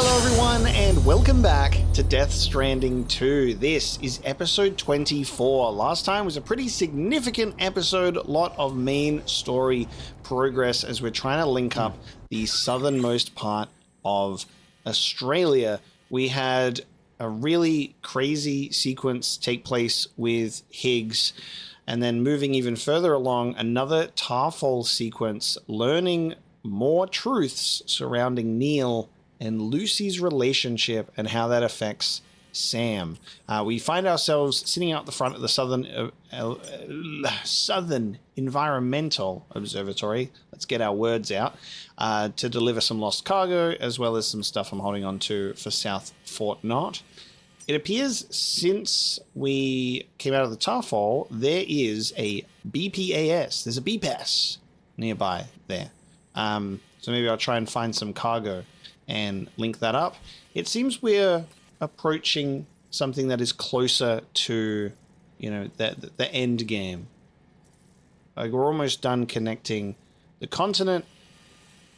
Hello everyone and welcome back to Death Stranding 2. This is episode 24. Last time was a pretty significant episode, lot of main story progress as we're trying to link up the southernmost part of Australia. We had a really crazy sequence take place with Higgs, and then moving even further along, another Tarfall sequence, learning more truths surrounding Neil and Lucy's relationship and how that affects Sam. We find ourselves sitting out the front of the Southern Environmental Observatory. Let's get our words out. To deliver some lost cargo, as well as some stuff I'm holding on to for South Fort Knott. It appears since we came out of the Tarfall, there is a BPAS. There's a BPAS nearby there. So maybe I'll try and find some cargo and link that up. It seems we're approaching something that is closer to, you know, the end game. Like we're almost done connecting the continent.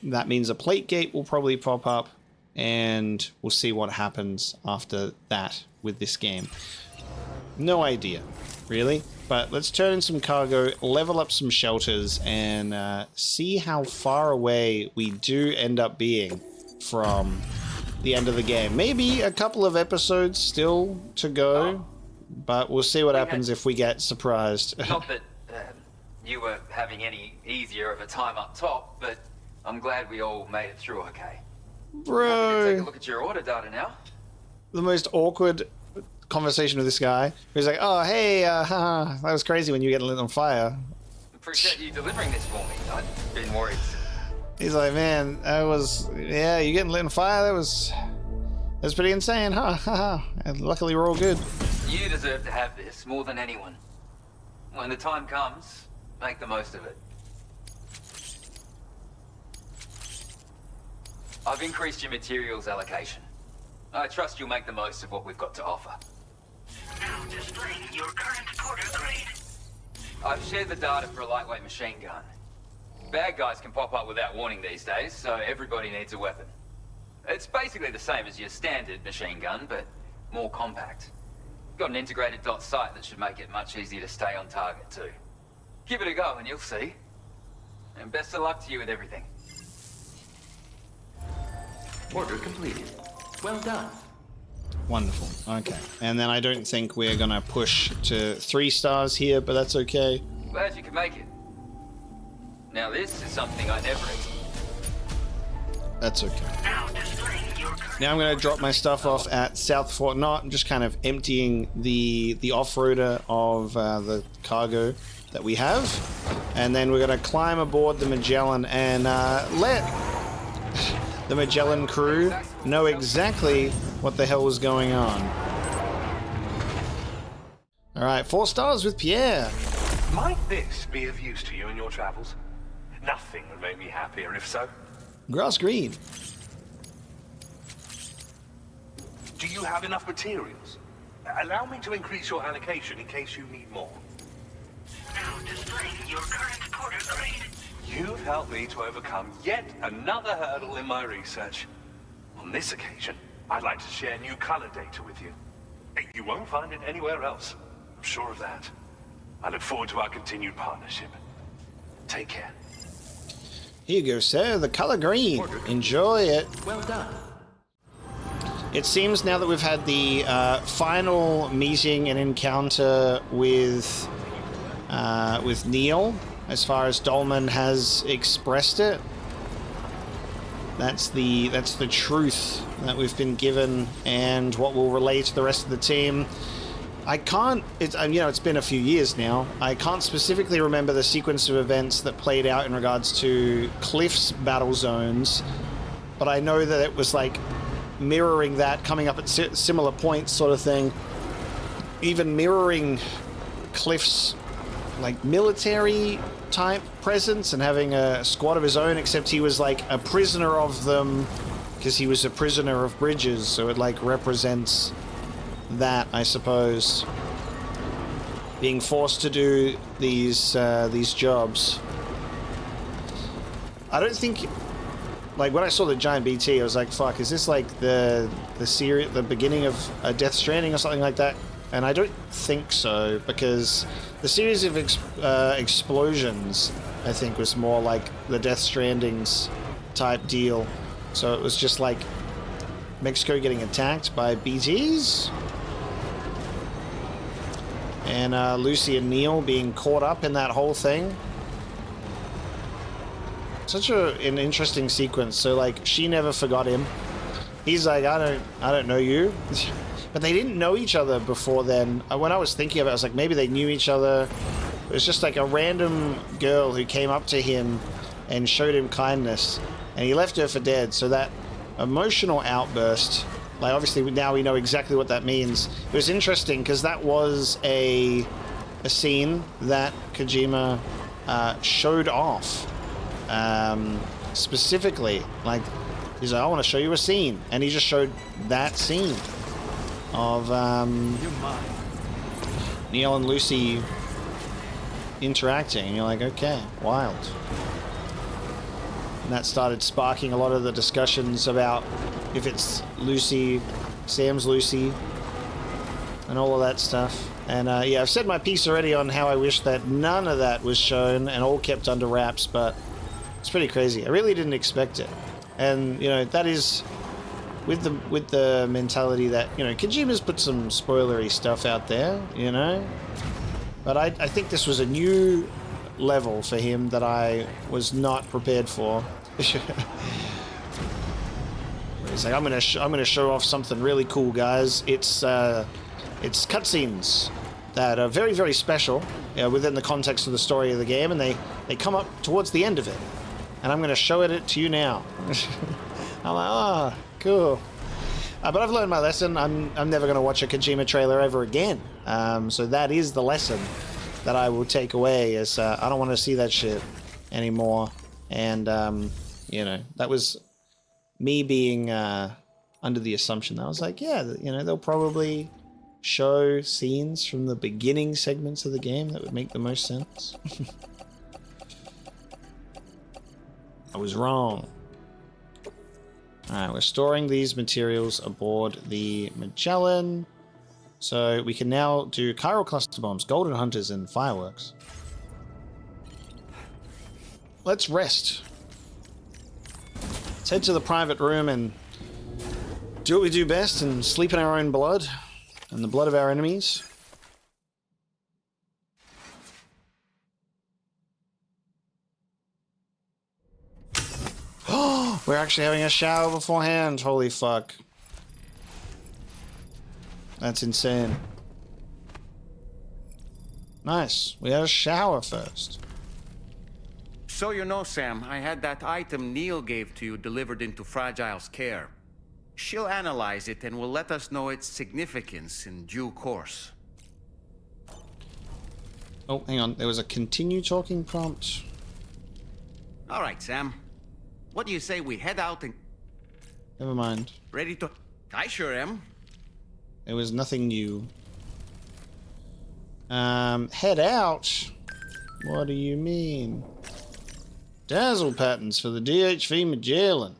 That means a plate gate will probably pop up, and we'll see what happens after that with this game. No idea, really. But let's turn in some cargo, level up some shelters, and see how far away we do end up being from the end of the game. Maybe a couple of episodes still to go, but we'll see what happens if we get surprised. Not that you were having any easier of a time up top, but I'm glad we all made it through okay. Bro, Take a look at your order data now. The most awkward conversation with this guy. He's like, oh, hey, that was crazy when you get lit on fire. Appreciate you delivering this for me. I've been worried. He's like, man, that was, yeah, you getting lit on fire? That was pretty insane, huh? And luckily we're all good. You deserve to have this more than anyone. When the time comes, make the most of it. I've increased your materials allocation. I trust you'll make the most of what we've got to offer. Now displaying your current order grade. I've shared the data for a lightweight machine gun. Bad guys can pop up without warning these days, so everybody needs a weapon. It's basically the same as your standard machine gun, but more compact. Got an integrated dot sight that should make it much easier to stay on target too. Give it a go and you'll see. And best of luck to you with everything. Order completed. Well done. Wonderful. Okay. And then I don't think we're going to push to 3 stars here, but that's okay. Glad you could make it. Now this is something I never expected. That's okay. Now displaying your current. Now I'm going to drop my stuff off at South Fort Knott. I'm just kind of emptying the off-roader of the cargo that we have. And then we're going to climb aboard the Magellan and let the Magellan crew know exactly what the hell was going on. All right, 4 stars with Pierre. Might this be of use to you in your travels? Nothing would make me happier if so. Grass green. Do you have enough materials? Allow me to increase your allocation in case you need more. Now displaying your current order grade. You've helped me to overcome yet another hurdle in my research. On this occasion, I'd like to share new color data with you. You won't find it anywhere else. I'm sure of that. I look forward to our continued partnership. Take care. Here you go, sir. The color green. Enjoy it. Well done. It seems now that we've had the final meeting and encounter with Neil, as far as Dolman has expressed it, that's the truth that we've been given, and what will relay to the rest of the team. I can't, it's been a few years now. I can't specifically remember the sequence of events that played out in regards to Cliff's battle zones, but I know that it was like mirroring that, coming up at similar points sort of thing. Even mirroring Cliff's like military type presence and having a squad of his own, except he was like a prisoner of them because he was a prisoner of Bridges, so it like represents that, I suppose, being forced to do these jobs. I don't think like when I saw the giant BT, I was like, "Fuck, is this like the series, the beginning of a Death Stranding or something like that?" And I don't think so, because the series of explosions, I think, was more like the Death Strandings type deal. So it was just like Mexico getting attacked by BTs, and Lucy and Neil being caught up in that whole thing. Such an interesting sequence. So like, she never forgot him. He's like, I don't know you. But they didn't know each other before then. When I was thinking of it, I was like, maybe they knew each other. It was just like a random girl who came up to him and showed him kindness, and he left her for dead. So that emotional outburst, like, obviously now we know exactly what that means. It was interesting because that was a scene that Kojima showed off. Specifically, like, he's like, I want to show you a scene, and he just showed that scene of Neil and Lucy interacting, and you're like, okay, wild. And that started sparking a lot of the discussions about if it's Lucy, Sam's Lucy, and all of that stuff. And yeah, I've said my piece already on how I wish that none of that was shown and all kept under wraps, but it's pretty crazy. I really didn't expect it. And, you know, that is with the mentality that, you know, Kojima's put some spoilery stuff out there, you know? But I think this was a new level for him that I was not prepared for. He's like, I'm gonna show off something really cool, guys. It's cutscenes that are very, very special, within the context of the story of the game, and they come up towards the end of it. And I'm going to show it to you now. I'm like, oh, cool. But I've learned my lesson. I'm never going to watch a Kojima trailer ever again. So that is the lesson that I will take away, is I don't want to see that shit anymore. And, you know, that was me being under the assumption that I was like, yeah, you know, they'll probably show scenes from the beginning segments of the game that would make the most sense. I was wrong. Alright, we're storing these materials aboard the Magellan. So we can now do chiral cluster bombs, golden hunters, and fireworks. Let's rest. Let's head to the private room and do what we do best and sleep in our own blood and the blood of our enemies. We're actually having a shower beforehand. Holy fuck. That's insane. Nice. We had a shower first. So you know, Sam, I had that item Neil gave to you delivered into Fragile's care. She'll analyze it and will let us know its significance in due course. Oh, hang on. There was a continue talking prompt. All right, Sam. What do you say we head out and... Never mind. Ready to... I sure am. There was nothing new. Head out? What do you mean? Dazzle patterns for the DHV Magellan.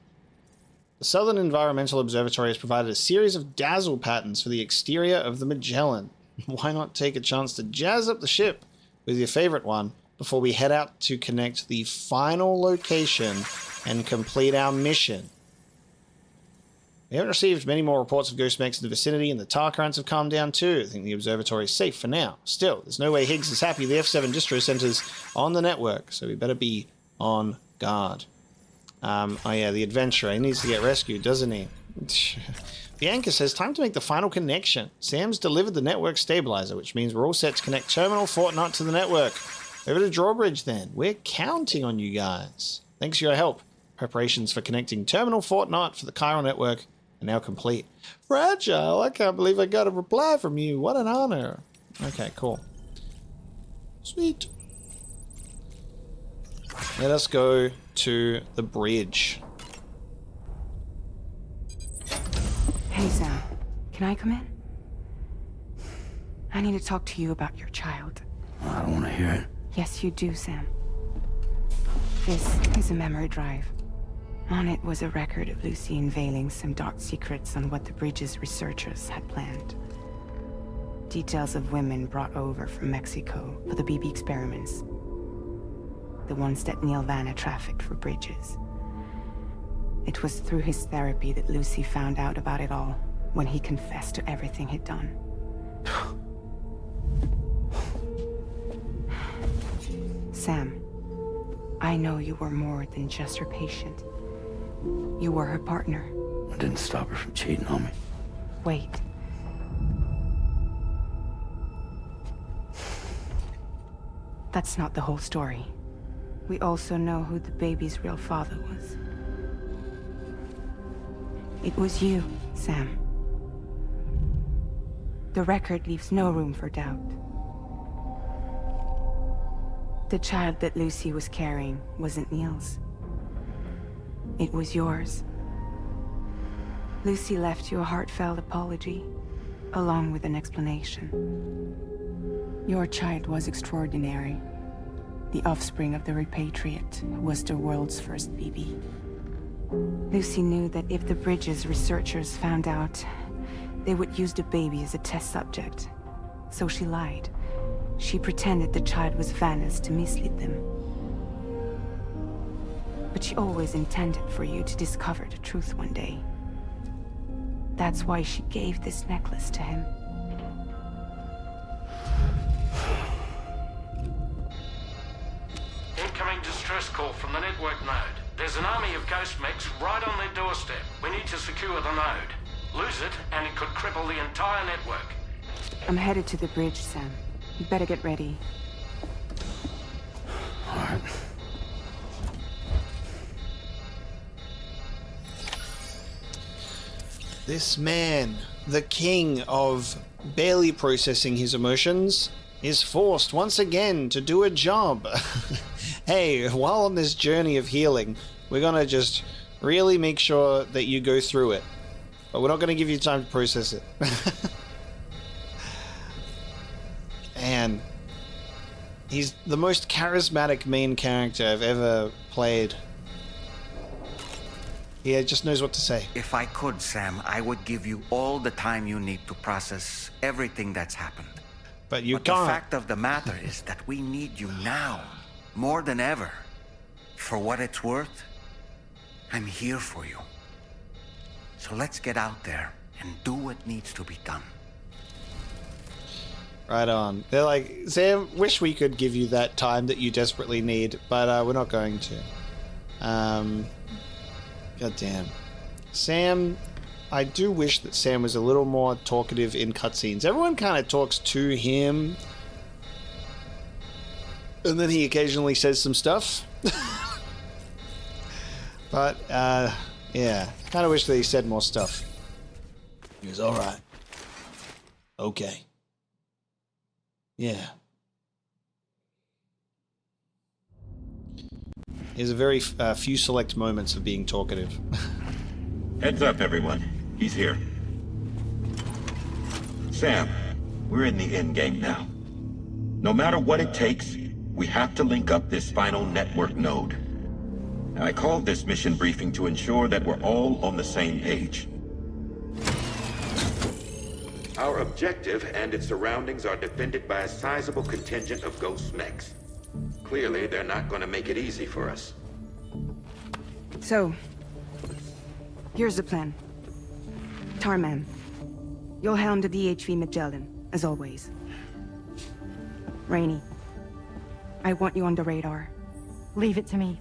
The Southern Environmental Observatory has provided a series of dazzle patterns for the exterior of the Magellan. Why not take a chance to jazz up the ship with your favorite one before we head out to connect the final location and complete our mission? We haven't received many more reports of ghost mechs in the vicinity, and the tar currents have calmed down too. I think the observatory is safe for now. Still, there's no way Higgs is happy the F7 distro center's on the network, so we better be on guard. Oh yeah, the adventurer. He needs to get rescued, doesn't he? Bianca says, time to make the final connection. Sam's delivered the network stabilizer, which means we're all set to connect Terminal Fortnite to the network. Over to Drawbridge then. We're counting on you guys. Thanks for your help. Preparations for connecting Terminal Fortnite for the chiral network are now complete. Fragile, I can't believe I got a reply from you. What an honor. Okay, cool. Sweet. Let us go to the bridge. Hey, Sam. Can I come in? I need to talk to you about your child. I don't want to hear it. Yes, you do, Sam. This is a memory drive. On it was a record of Lucy unveiling some dark secrets on what the bridge's researchers had planned. Details of women brought over from Mexico for the BB experiments. The ones that Neil Vanna trafficked for bridges. It was through his therapy that Lucy found out about it all, when he confessed to everything he'd done. Sam, I know you were more than just her patient. You were her partner. I didn't stop her from cheating on me. Wait. That's not the whole story. We also know who the baby's real father was. It was you, Sam. The record leaves no room for doubt. The child that Lucy was carrying wasn't Neil's. It was yours. Lucy left you a heartfelt apology, along with an explanation. Your child was extraordinary. The offspring of the repatriate who was the world's first BB. Lucy knew that if the bridge's researchers found out, they would use the baby as a test subject. So she lied. She pretended the child was Vanna's to mislead them. But she always intended for you to discover the truth one day. That's why she gave this necklace to him. Incoming distress call from the network node. There's an army of ghost mechs right on their doorstep. We need to secure the node. Lose it, and it could cripple the entire network. I'm headed to the bridge, Sam. You better get ready. All right. This man, the king of barely processing his emotions, is forced once again to do a job. Hey, while on this journey of healing, we're gonna just really make sure that you go through it. But we're not gonna give you time to process it. And he's the most charismatic main character I've ever played. He just knows what to say. If I could, Sam, I would give you all the time you need to process everything that's happened. But you But can't. the fact of the matter is that we need you now, more than ever. For what it's worth, I'm here for you. So let's get out there and do what needs to be done. Right on. They're like, Sam, wish we could give you that time that you desperately need, but we're not going to. God damn. Sam, I do wish that Sam was a little more talkative in cutscenes. Everyone kind of talks to him, and then he occasionally says some stuff. But, yeah, kind of wish that he said more stuff. He was alright. Okay. Yeah. Here's a very few select moments of being talkative. Heads up, everyone. He's here. Sam, we're in the end game now. No matter what it takes, we have to link up this final network node. I called this mission briefing to ensure that we're all on the same page. Our objective and its surroundings are defended by a sizable contingent of ghost mechs. Clearly, they're not going to make it easy for us. So, here's the plan. Hardman, you'll helm the DHV Magellan, as always. Rainey, I want you on the radar. Leave it to me.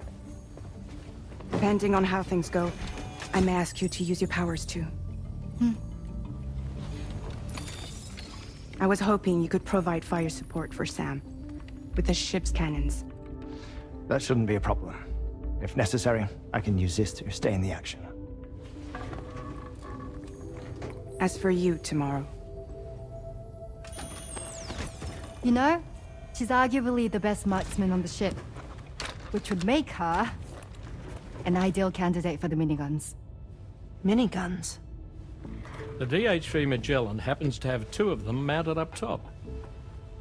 Depending on how things go, I may ask you to use your powers too. I was hoping you could provide fire support for Sam, with the ship's cannons. That shouldn't be a problem. If necessary, I can use this to stay in the action. As for you, Tomorrow. You know, she's arguably the best marksman on the ship, which would make her an ideal candidate for the miniguns. Miniguns? The DHV Magellan happens to have 2 of them mounted up top.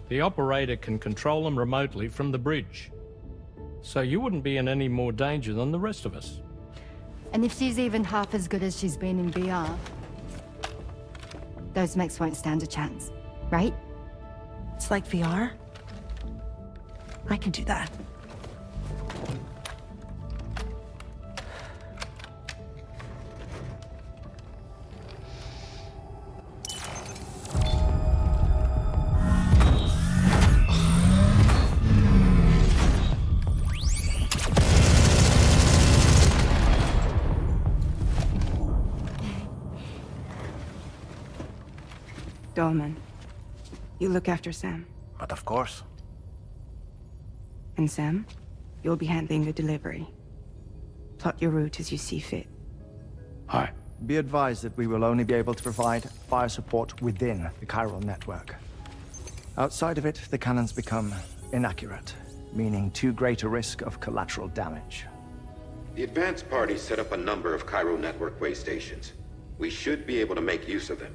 The operator can control them remotely from the bridge. So you wouldn't be in any more danger than the rest of us. And if she's even half as good as she's been in VR, those mechs won't stand a chance, right? It's like VR? I can do that. Dolman, you look after Sam. But of course. And Sam, you'll be handling the delivery. Plot your route as you see fit. Hi. Be advised that we will only be able to provide fire support within the chiral network. Outside of it, the cannons become inaccurate, meaning too great a risk of collateral damage. The advanced party set up a number of chiral network waystations. We should be able to make use of them.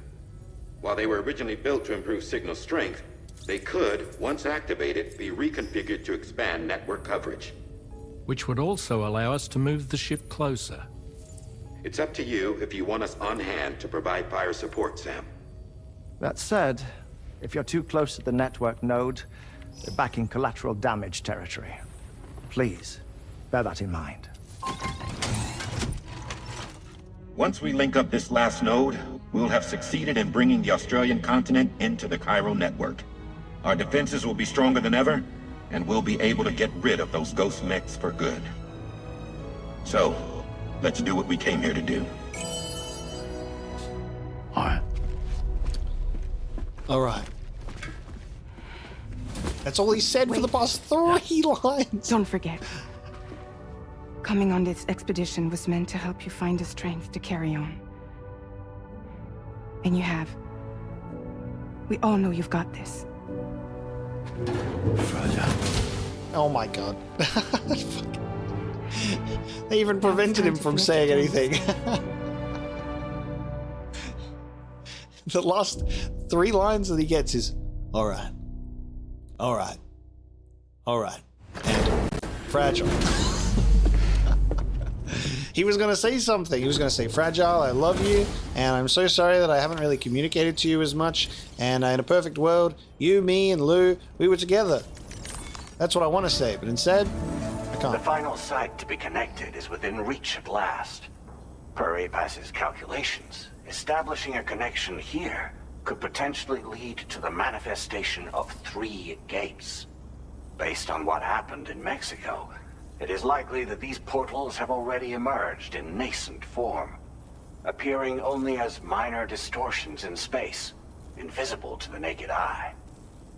While they were originally built to improve signal strength, they could, once activated, be reconfigured to expand network coverage. Which would also allow us to move the ship closer. It's up to you if you want us on hand to provide fire support, Sam. That said, if you're too close to the network node, you're back in collateral damage territory. Please, bear that in mind. Once we link up this last node, we'll have succeeded in bringing the Australian continent into the chiral network. Our defenses will be stronger than ever, and we'll be able to get rid of those ghost mechs for good. So, let's do what we came here to do. All right. That's all he said for the past 3 lines. Don't forget. Coming on this expedition was meant to help you find the strength to carry on. And you have. We all know you've got this. Oh my god. They even prevented him from saying anything. The last 3 lines that he gets is, all right, all right, all right, and fragile. He was going to say something. He was going to say, Fragile, I love you, and I'm so sorry that I haven't really communicated to you as much, and in a perfect world, you, me, and Lou, we were together. That's what I want to say, but instead, I can't. The final site to be connected is within reach at last. Per APAS's calculations, establishing a connection here could potentially lead to the manifestation of 3 gates. Based on what happened in Mexico, it is likely that these portals have already emerged in nascent form, appearing only as minor distortions in space, invisible to the naked eye.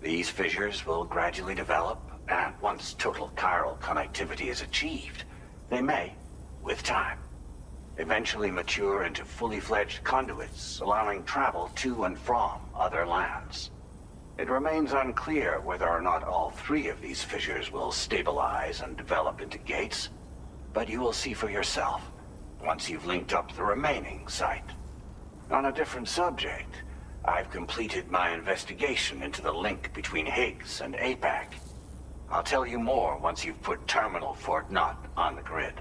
These fissures will gradually develop, and once total chiral connectivity is achieved, they may, with time, eventually mature into fully fledged conduits, allowing travel to and from other lands. It remains unclear whether or not all 3 of these fissures will stabilize and develop into gates, but you will see for yourself once you've linked up the remaining site. On a different subject, I've completed my investigation into the link between Higgs and APAC. I'll tell you more once you've put Terminal Fort Knott on the grid.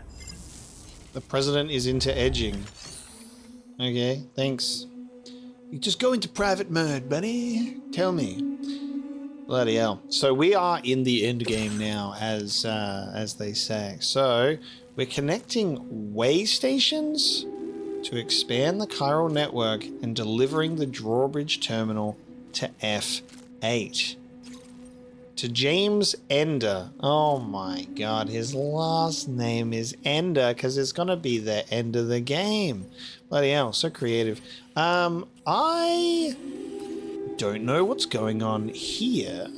The president is into edging. Okay, thanks. You just go into private mode, buddy. Tell me. Bloody hell. So we are in the end game now, as they say. So we're connecting waystations to expand the chiral network and delivering the drawbridge terminal to F8. To James Ender. Oh my god, his last name is Ender because it's gonna be the end of the game. Bloody hell, so creative. I don't know what's going on here.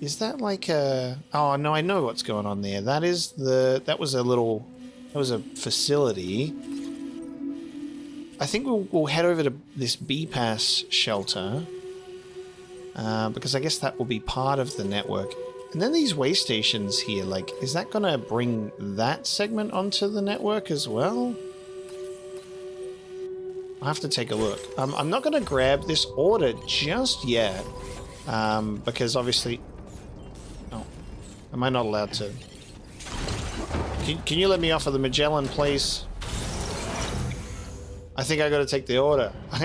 Is that like a... Oh no, I know what's going on there. That was a facility. I think we'll head over to this BPAS shelter. Because I guess that will be part of the network. And then these waystations here, like, is that going to bring that segment onto the network as well? I'll have to take a look. I'm not going to grab this order just yet, because obviously... Oh, am I not allowed to? Can you let me off of the Magellan, please? I think I got to take the order. All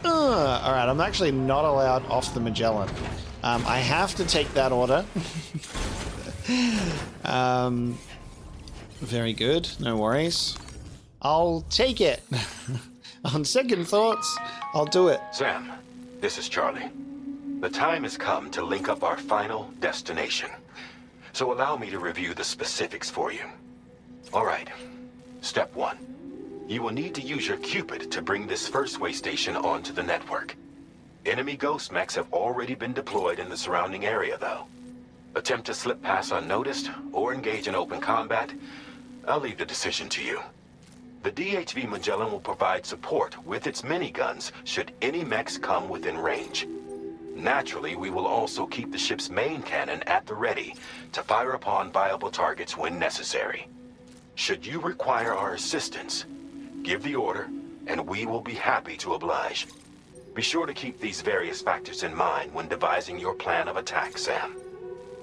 right, I'm actually not allowed off the Magellan. I have to take that order. Very good. No worries. I'll take it. On second thoughts, I'll do it. Sam, this is Charlie. The time has come to link up our final destination. So allow me to review the specifics for you. All right. Step 1. You will need to use your Cupid to bring this first Waystation onto the network. Enemy ghost mechs have already been deployed in the surrounding area, though. Attempt to slip past unnoticed or engage in open combat, I'll leave the decision to you. The DHV Magellan will provide support with its miniguns should any mechs come within range. Naturally, we will also keep the ship's main cannon at the ready to fire upon viable targets when necessary. Should you require our assistance, give the order, and we will be happy to oblige. Be sure to keep these various factors in mind when devising your plan of attack, Sam.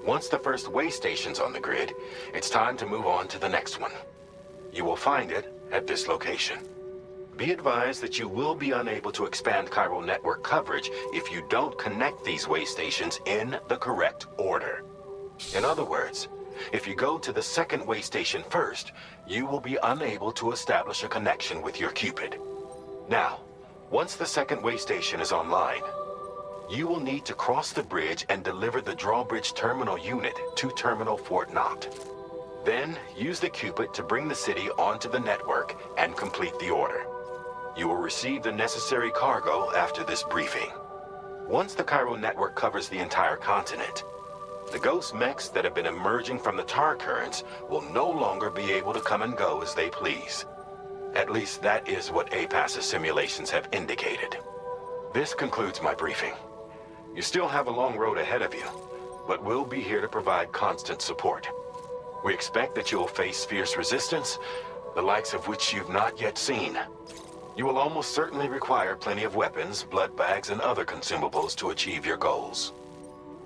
Once the first Waystation's on the grid, it's time to move on to the next one. You will find it at this location. Be advised that you will be unable to expand chiral network coverage if you don't connect these Waystations in the correct order. In other words, if you go to the second Waystation first, you will be unable to establish a connection with your Cupid. Now, once the second Waystation is online, you will need to cross the bridge and deliver the drawbridge terminal unit to Terminal Fort Knott. Then, use the Cupid to bring the city onto the network and complete the order. You will receive the necessary cargo after this briefing. Once the chiral network covers the entire continent, the ghost mechs that have been emerging from the tar currents will no longer be able to come and go as they please. At least that is what APAS's simulations have indicated. This concludes my briefing. You still have a long road ahead of you, but we'll be here to provide constant support. We expect that you will face fierce resistance, the likes of which you've not yet seen. You will almost certainly require plenty of weapons, blood bags, and other consumables to achieve your goals.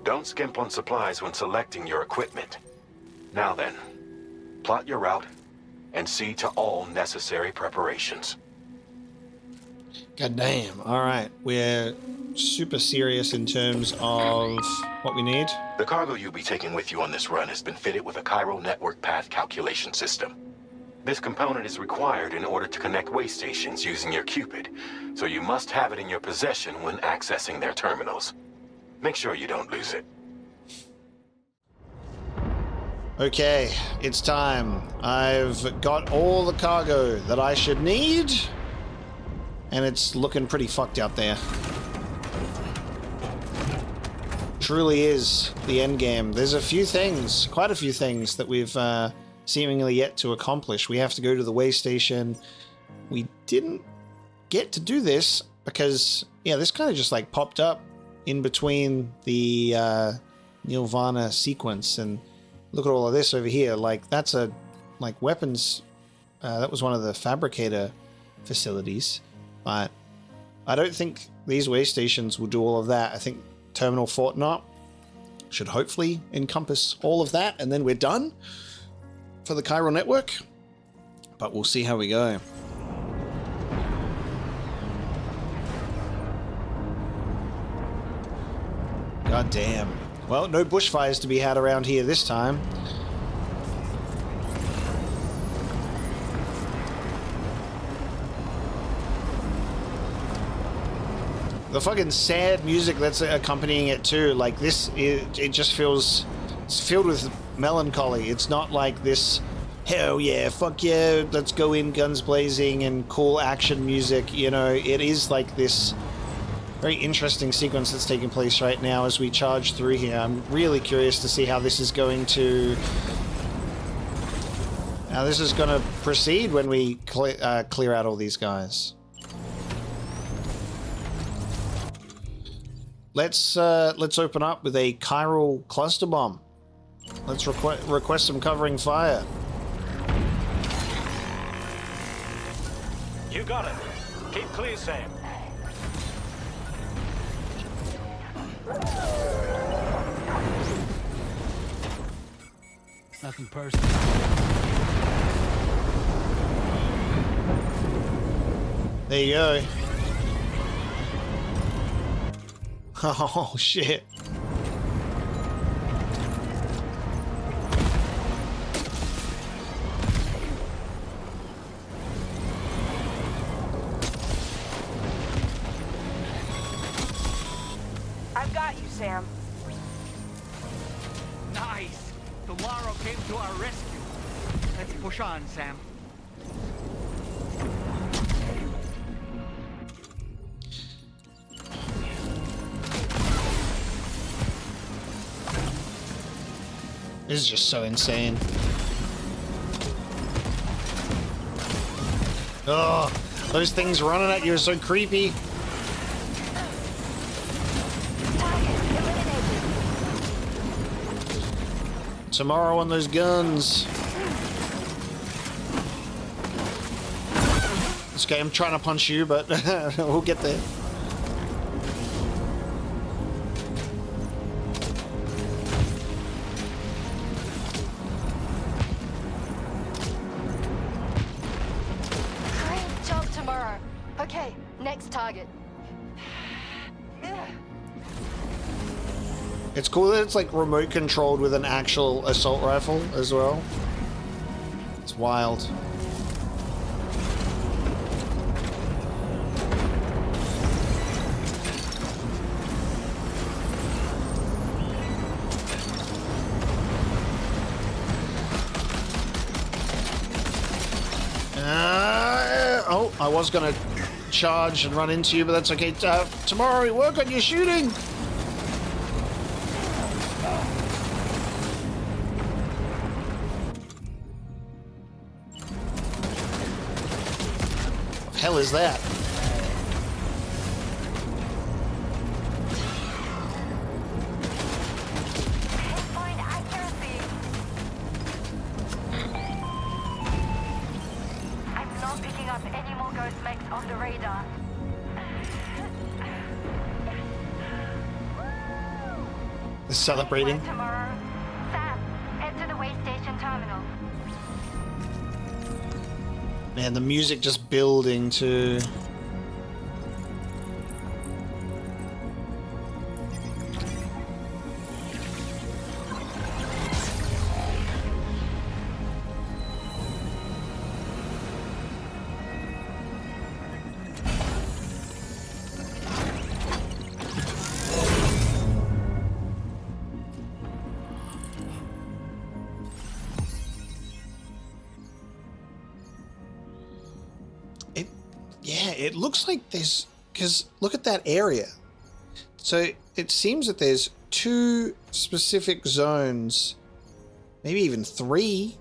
Don't skimp on supplies when selecting your equipment. Now then, plot your route and see to all necessary preparations. God damn. All right. We're super serious in terms of what we need. The cargo you'll be taking with you on this run has been fitted with a chiral network path calculation system. This component is required in order to connect Waystations using your Cupid, so you must have it in your possession when accessing their terminals. Make sure you don't lose it. Okay, it's time. I've got all the cargo that I should need, and it's looking pretty fucked out there. Truly is the end game. There's a few things, quite a few things that we've seemingly yet to accomplish. We have to go to the Waystation. We didn't get to do this because, yeah, this kind of just like popped up in between the Nirvana sequence, and look at all of this over here. Like, that's a weapons. That was one of the fabricator facilities, but I don't think these Waystations will do all of that. I think Terminal Fort Knott should hopefully encompass all of that, and then we're done for the chiral network. But we'll see how we go. God damn. Well, no bushfires to be had around here this time. The fucking sad music that's accompanying it too, like this, it just feels, it's filled with melancholy. It's not like this, hell yeah, fuck yeah, let's go in guns blazing and cool action music, you know. It is like this very interesting sequence that's taking place right now as we charge through here. I'm really curious to see how this is going to proceed when we clear out all these guys. Let's open up with a chiral cluster bomb. Let's request some covering fire. You got it. Keep clear, Sam. Nothing personal. There you go. Oh, shit. I've got you, Sam. Nice! Tomorrow came to our rescue. Let's push on, Sam. This is just so insane. Oh, those things running at you are so creepy. Tomorrow on those guns. Okay, I'm trying to punch you, but we'll get there. Great job, Tomorrow. Okay, next target. It's cool that it's like remote controlled with an actual assault rifle as well. It's wild. Oh, I was gonna charge and run into you, but that's okay. Tomorrow, work on your shooting. Hell is that? Pinpoint accuracy. I'm not picking up any more ghost mechs on the radar. Celebrating. Tomorrow. Sam, head to the Waystation terminal. Man, the music just building too. Yeah, it looks like there's, because look at that area. So it seems that there's 2 specific zones, maybe even 3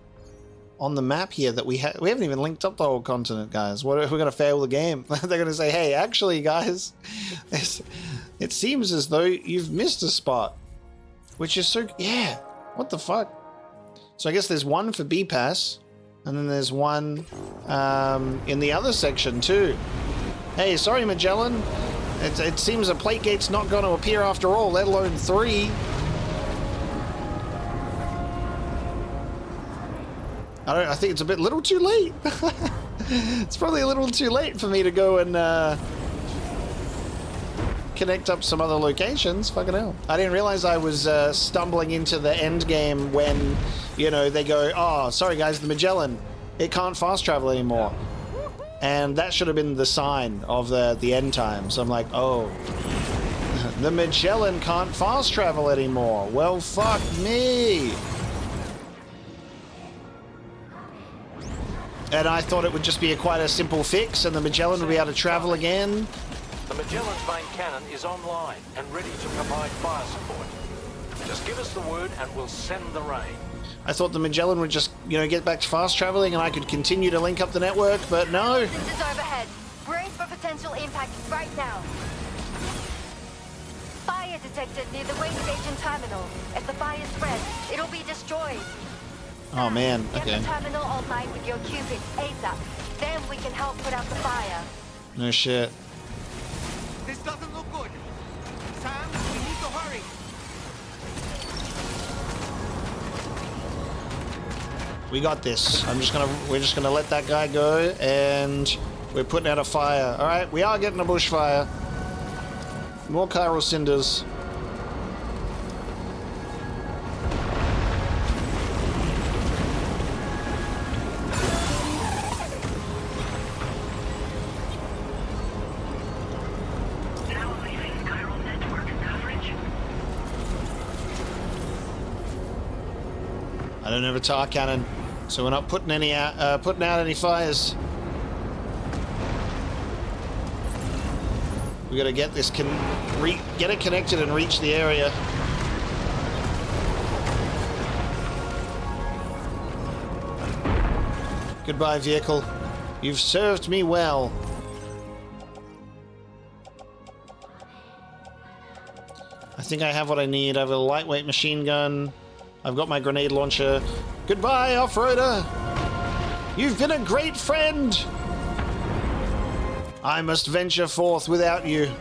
on the map here that we haven't even linked up the whole continent, guys. What if we're going to fail the game? They're going to say, hey, actually, guys, it seems as though you've missed a spot, which is so, yeah, what the fuck? So I guess there's one for B-Pass. And then there's one in the other section too. Hey, sorry Magellan. It seems a plate gate's not going to appear after all, let alone 3. I think it's a little too late. It's probably a little too late for me to go and connect up some other locations. Fucking hell. I didn't realize I was stumbling into the end game when, you know, they go, oh, sorry guys, the Magellan, it can't fast travel anymore. And that should have been the sign of the end time. So I'm like, oh, the Magellan can't fast travel anymore. Well, fuck me. And I thought it would just be quite a simple fix and the Magellan would be able to travel again. The Magellan's main cannon is online and ready to provide fire support. Just give us the word and we'll send the rain. I thought the Magellan would just, you know, get back to fast traveling and I could continue to link up the network, but no. This is overhead. Brace for potential impact right now. Fire detected near the Waystation terminal. If the fire spreads, it'll be destroyed. Oh man, okay. Get the terminal online with your Cupid ASAP. Then we can help put out the fire. No shit. This doesn't look good. Sam, we need to hurry. We got this. We're just gonna let that guy go, and we're putting out a fire. All right, we are getting a bushfire. More chiral cinders. I don't have a tar cannon, so we're not putting out any fires. We gotta get this get it connected and reach the area. Goodbye, vehicle. You've served me well. I think I have what I need. I have a lightweight machine gun. I've got my grenade launcher. Goodbye, off-roader! You've been a great friend! I must venture forth without you.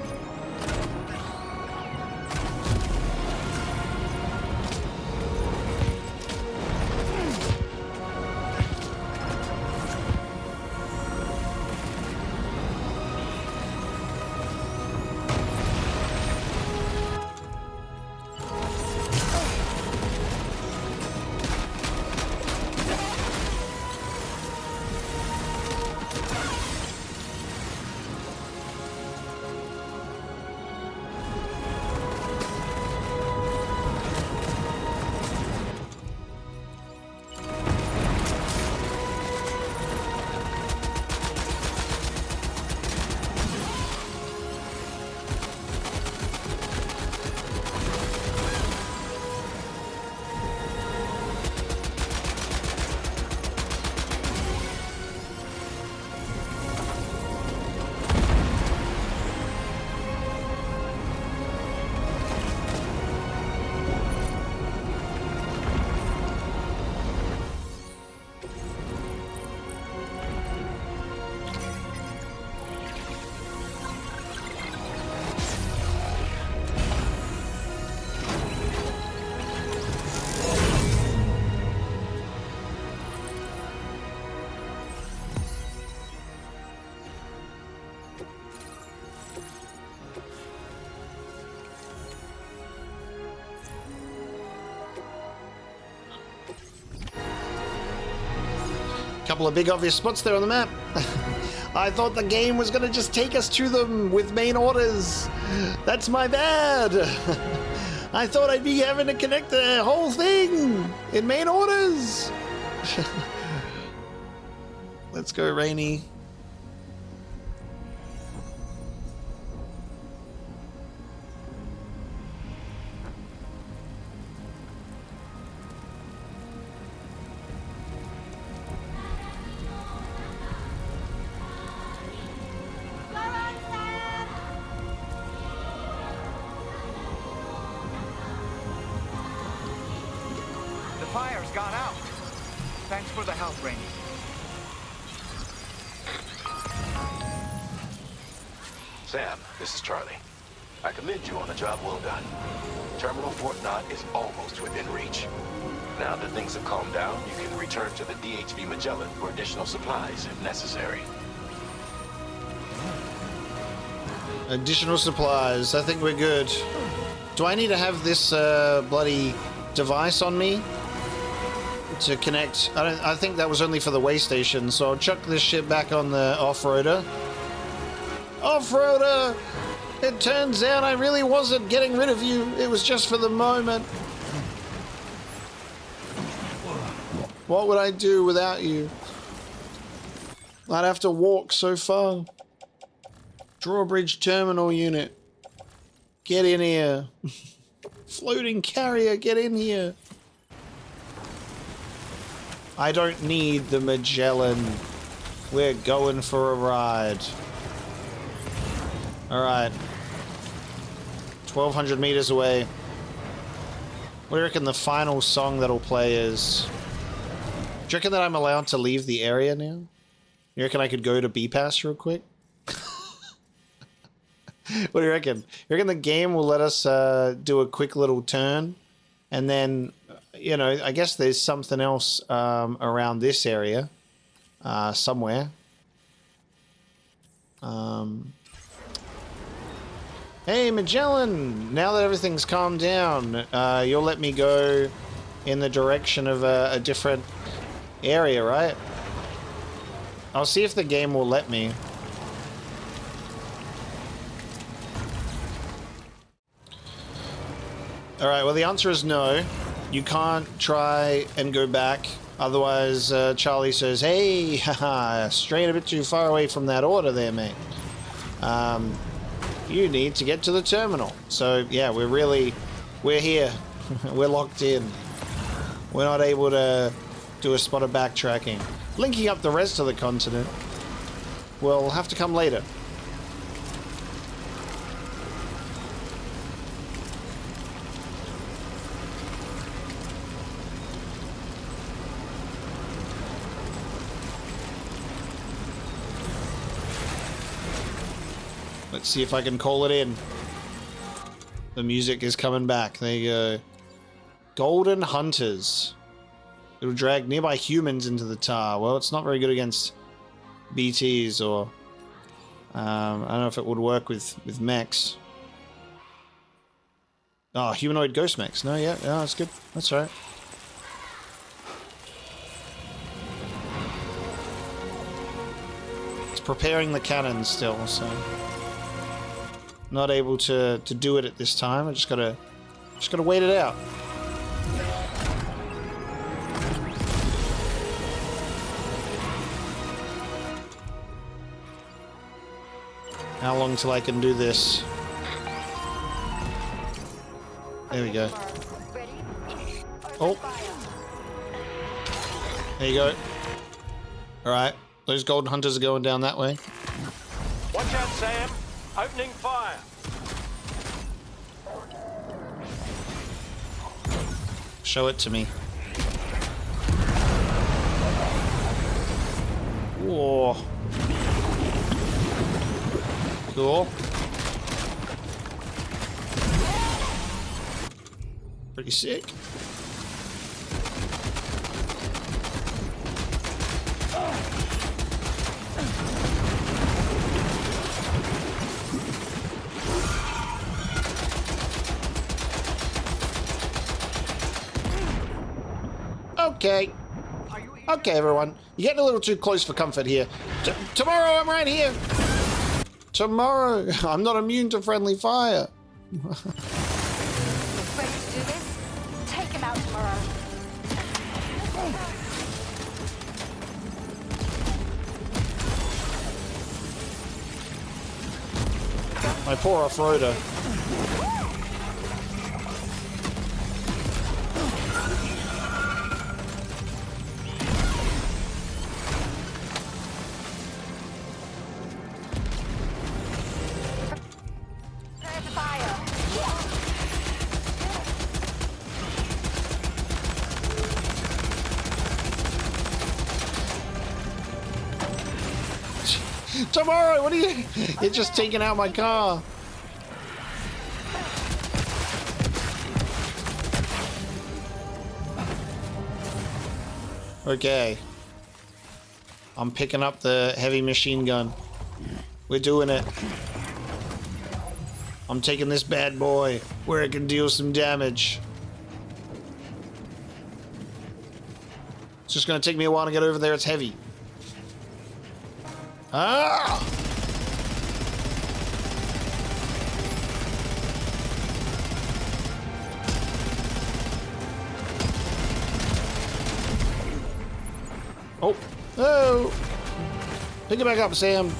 Couple of big obvious spots there on the map. I thought the game was gonna just take us to them with main orders. That's my bad. I thought I'd be having to connect the whole thing in main orders. Let's go, Rainy. Fire's gone out. Thanks for the help, Rainy. Sam, this is Charlie. I commend you on a job well done. Terminal Fort Knott is almost within reach. Now that things have calmed down, you can return to the DHV Magellan for additional supplies if necessary. Additional supplies. I think we're good. Do I need to have this bloody device on me to connect? I think that was only for the Waystation, so I'll chuck this shit back on the off-roader. Off-roader! It turns out I really wasn't getting rid of you. It was just for the moment. What would I do without you? I'd have to walk so far. Drawbridge terminal unit. Get in here. Floating carrier, get in here. I don't need the Magellan. We're going for a ride. Alright. 1,200 meters away. What do you reckon the final song that'll play is? Do you reckon that I'm allowed to leave the area now? You reckon I could go to B-Pass real quick? What do you reckon? You reckon the game will let us do a quick little turn and then you know, I guess there's something else around this area somewhere. Hey, Magellan! Now that everything's calmed down, you'll let me go in the direction of a different area, right? I'll see if the game will let me. Alright, well the answer is no. You can't try and go back. Otherwise, Charlie says, hey, haha, strayed a bit too far away from that order there, mate. You need to get to the terminal. So, yeah, we're here. We're locked in. We're not able to do a spot of backtracking. Linking up the rest of the continent will have to come later. Let's see if I can call it in. The music is coming back. There you go. Golden Hunters. It'll drag nearby humans into the tar. Well, it's not very good against BTs or... I don't know if it would work with mechs. Oh, humanoid ghost mechs. No, yeah, that's good. That's right. It's preparing the cannons still, so... Not able to do it at this time. I just gotta wait it out. How long till I can do this? There we go. Oh. There you go. Alright. Those golden hunters are going down that way. Watch out, Sam. Opening fire. Show it to me. Whoa. Cool. Pretty sick. Okay. Okay, everyone. You're getting a little too close for comfort here. Tomorrow, I'm right here. Tomorrow. I'm not immune to friendly fire. Ready to do this? Take him out tomorrow. My poor off-roader. Tomorrow, what are you? You're just taking out my car. Okay. I'm picking up the heavy machine gun. We're doing it. I'm taking this bad boy where it can deal some damage. It's just gonna take me a while to get over there. It's heavy. Ah! Oh! Oh! Pick it back up, Sam.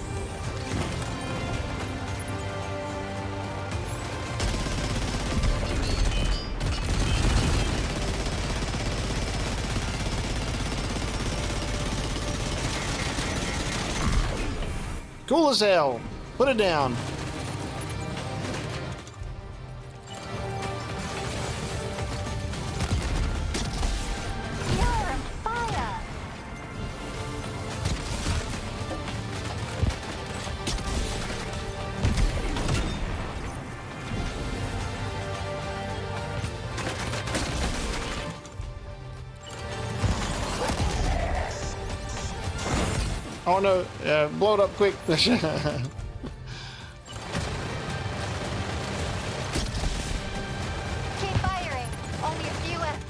Cool as hell. Put it down. Oh no, blow it up quick. Keep firing. Only a few left.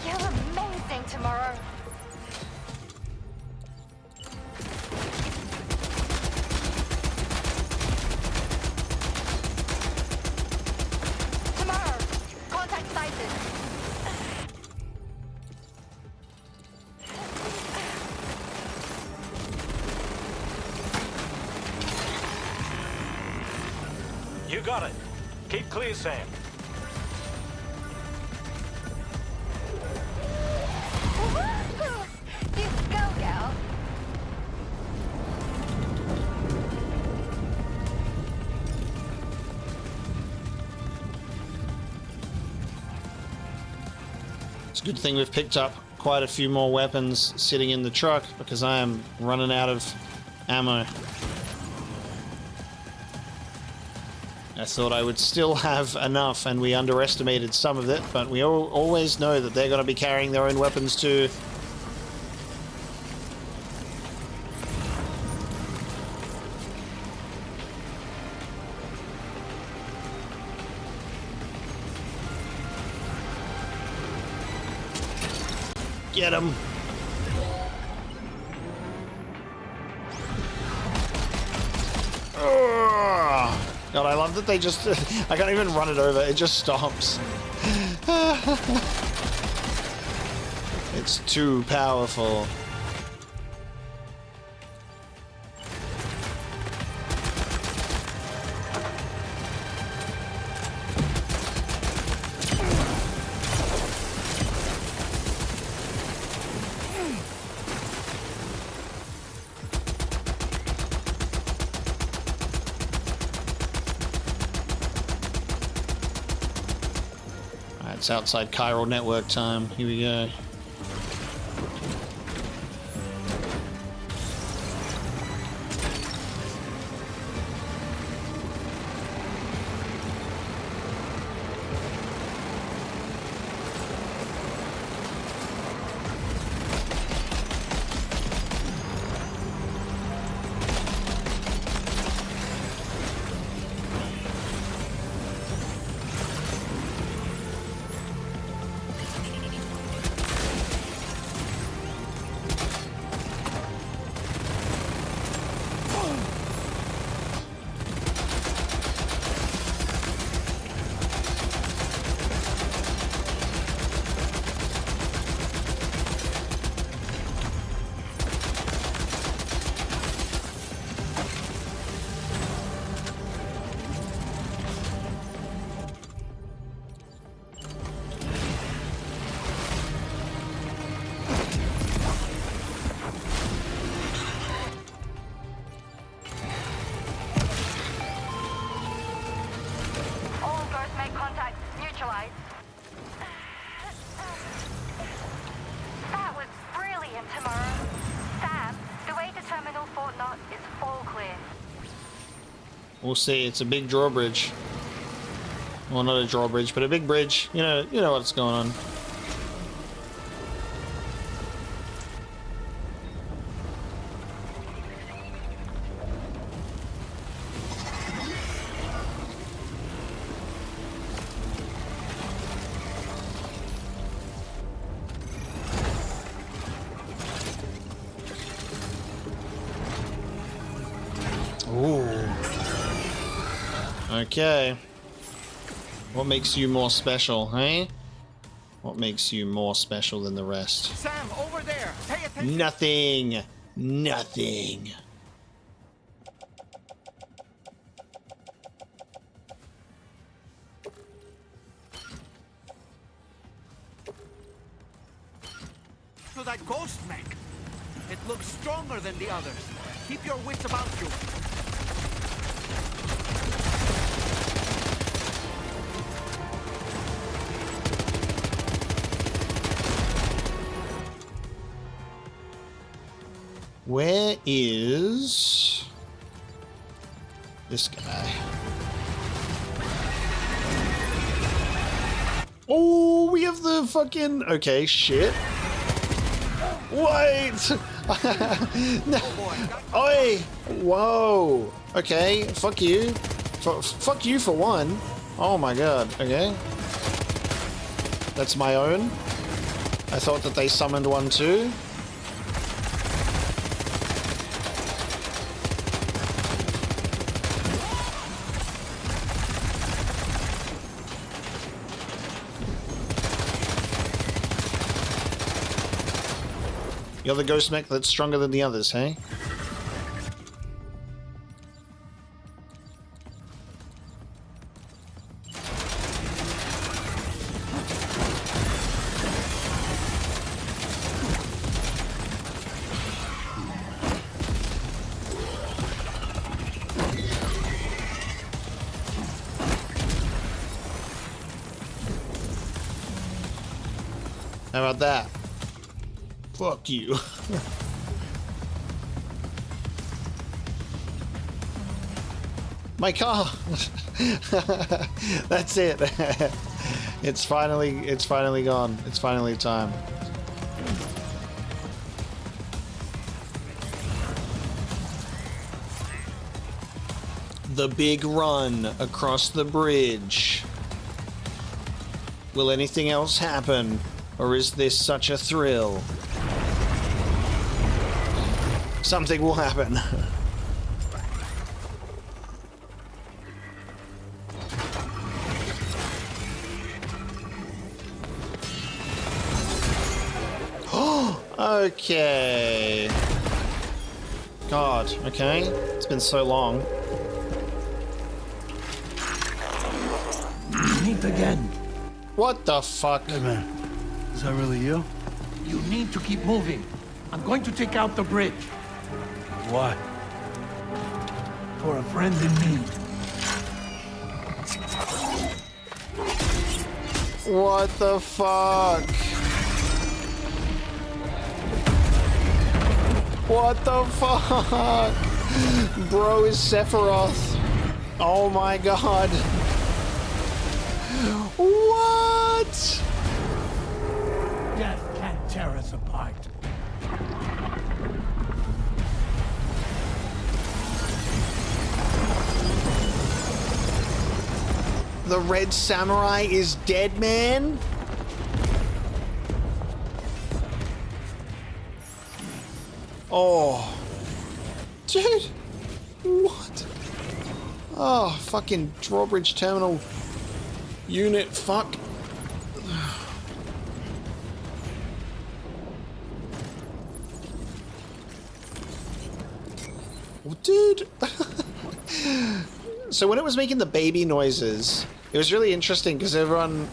You're amazing, Tomorrow. Tomorrow, contact sighted. You got it. Keep clear, Sam. You go, gal. It's a good thing we've picked up quite a few more weapons sitting in the truck because I am running out of ammo. I thought I would still have enough, and we underestimated some of it, but we always know that they're going to be carrying their own weapons too. Get him! God, I love that they just... I can't even run it over, it just stops. It's too powerful. It's outside chiral network time. Here we go. That was brilliant, Tomorrow. Sam, the way to Terminal Fort Knot is all clear. We'll see. It's a big drawbridge. Well, not a drawbridge, but a big bridge. You know what's going on. Okay. What makes you more special, eh? What makes you more special than the rest? Sam, over there. Pay attention. Nothing. Nothing. To that ghost mech. It looks stronger than the others. Keep your wits about you. Where is this guy? Oh, we have the fucking... Okay, shit. Wait! No. Oi! Whoa! Okay, fuck you. Fuck you for one. Oh my god, okay. That's my own. I thought that they summoned one too. You're the ghost mech that's stronger than the others, hey? How about that? Fuck you. My car. That's it. It's finally gone. It's finally time. The big run across the bridge. Will anything else happen? Or is this such a thrill? Something will happen. Okay. God, okay. It's been so long. Meet again. What the fuck? Hey man, is that really you? You need to keep moving. I'm going to take out the bridge. Why? For a friend in need. What the fuck? What the fuck? Bro is Sephiroth. Oh my god. What? Death can't tear us apart. The Red Samurai is dead, man? Oh. Dude. What? Oh, fucking drawbridge terminal unit, fuck. Oh, dude. So when it was making the baby noises, it was really interesting because everyone,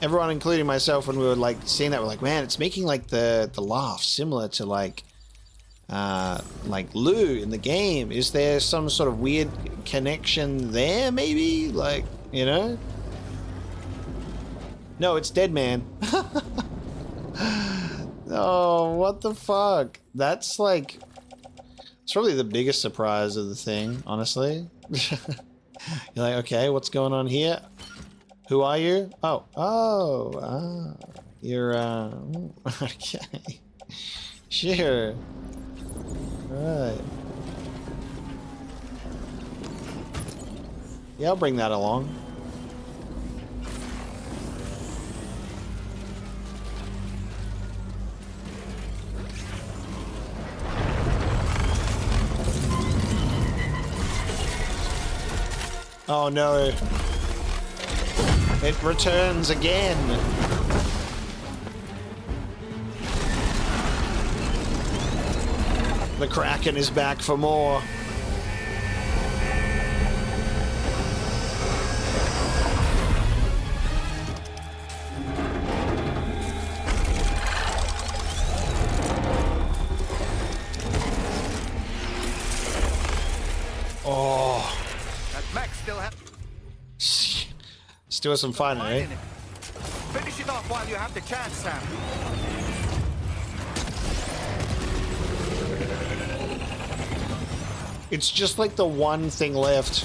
including myself, when we were like seeing that, we're like, man, it's making like the laugh similar to like Lou in the game. Is there some sort of weird connection there? Maybe, like, you know? No, it's Dead Man. Oh, what the fuck? That's like, it's probably the biggest surprise of the thing, honestly. You're like, okay, what's going on here? Who are you? You're, okay. Sure. Right. Yeah, I'll bring that along. Oh no. It returns again. The Kraken is back for more. Oh. That mech still has... Still some fun, eh? Finish it off while you have the chance, Sam. It's just like the one thing left.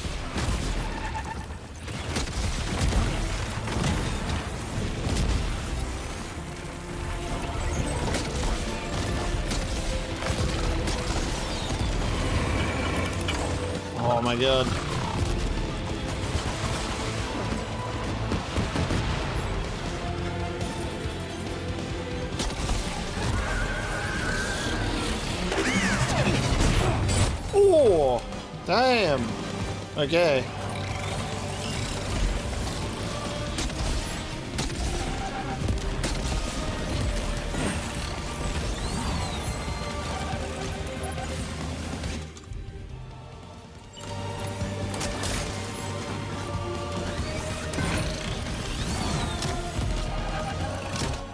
my god. Oh, damn. Okay.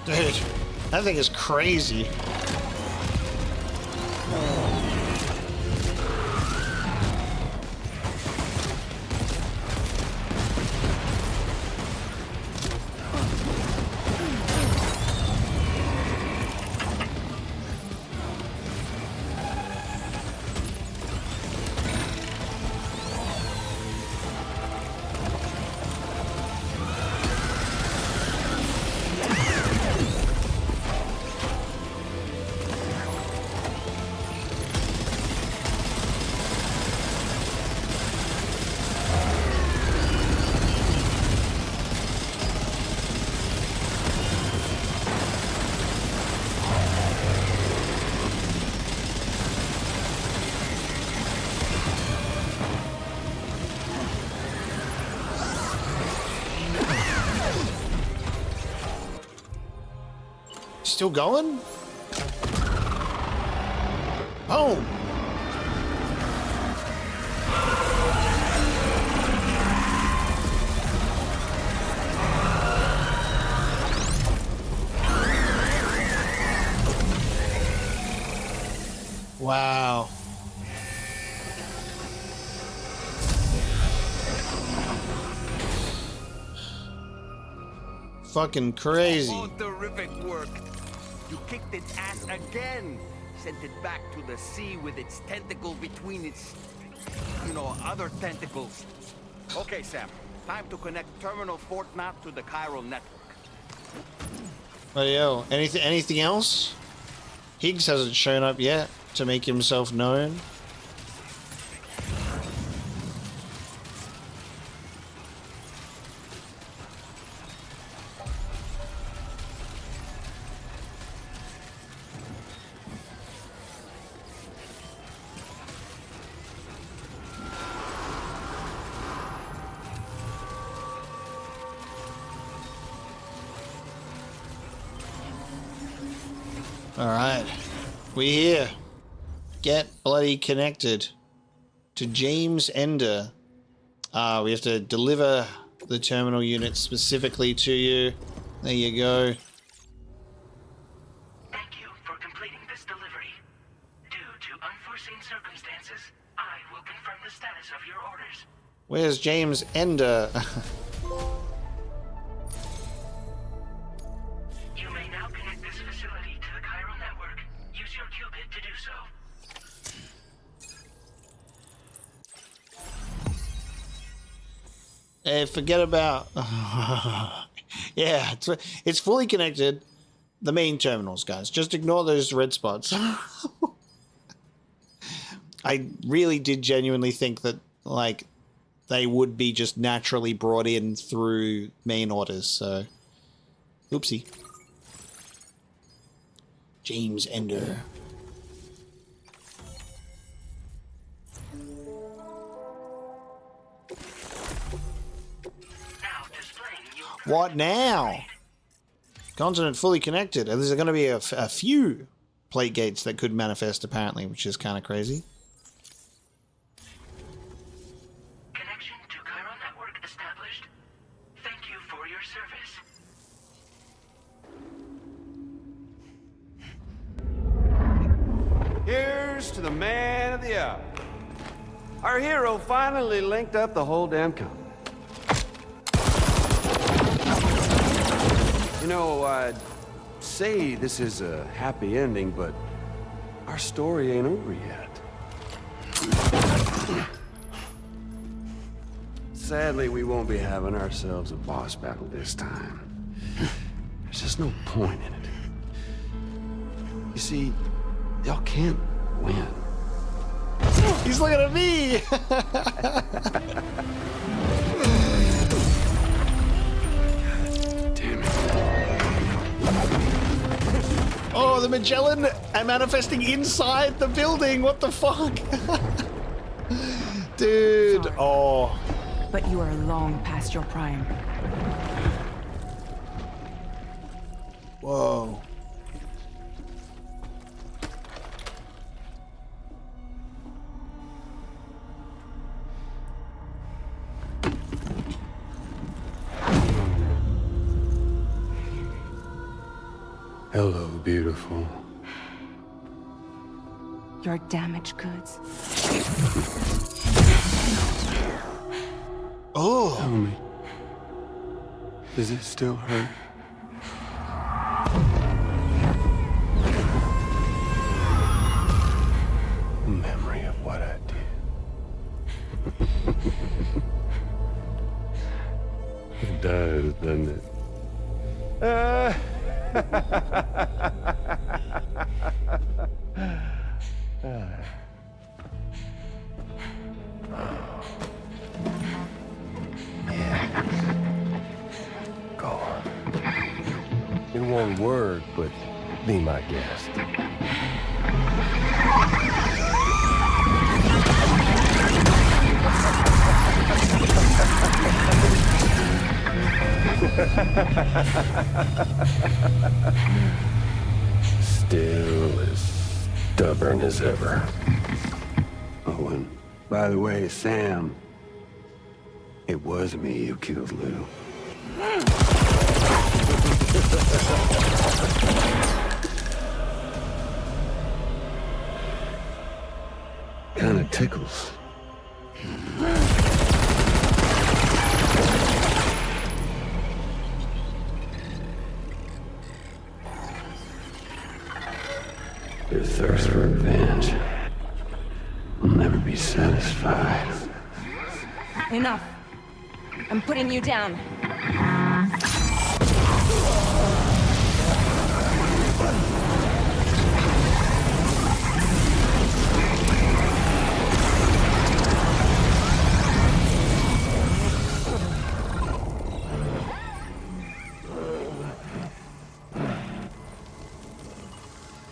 Dude, that thing is crazy. Still going? Boom! Wow. Fucking crazy. Oh, terrific work. You kicked its ass again. Sent it back to the sea with its tentacle between its, other tentacles. Okay, Sam. Time to connect Terminal Fort Knot to the chiral network. Oh, yo. Anything else? Higgs hasn't shown up yet to make himself known. Alright, we here. Get bloody connected to James Ender. We have to deliver the terminal unit specifically to you. There you go. Thank you for completing this delivery. Due to unforeseen circumstances, I will confirm the status of your orders. Where's James Ender? You may now connect this facility to the chiral network. Use your qubit to do so. Hey, forget about... yeah, it's fully connected. The main terminals, guys. Just ignore those red spots. I really did genuinely think that, like, they would be just naturally brought in through main orders, so... Oopsie. James Ender. What now? Continent fully connected. And there's going to be a few plate gates that could manifest, apparently, which is kind of crazy. Connection to chiral network established. Thank you for your service. Here's to the man of the hour. Our hero finally linked up the whole damn company. You know, I'd say this is a happy ending, but our story ain't over yet. Sadly, we won't be having ourselves a boss battle this time. There's just no point in it. You see, y'all can't win. He's looking at me! Oh, the Magellan are manifesting inside the building. What the fuck? Dude. Sorry. Oh. But you are long past your prime. Whoa. Hello, beautiful. Your damaged goods. Oh. Tell me, does it still hurt? Memory of what I did. It does, doesn't it? Go on. In one word, but be my guest. Still as stubborn as ever. Oh, and by the way, Sam, it was me who killed Lou. Kinda tickles. Your thirst for revenge will never be satisfied. Enough. I'm putting you down.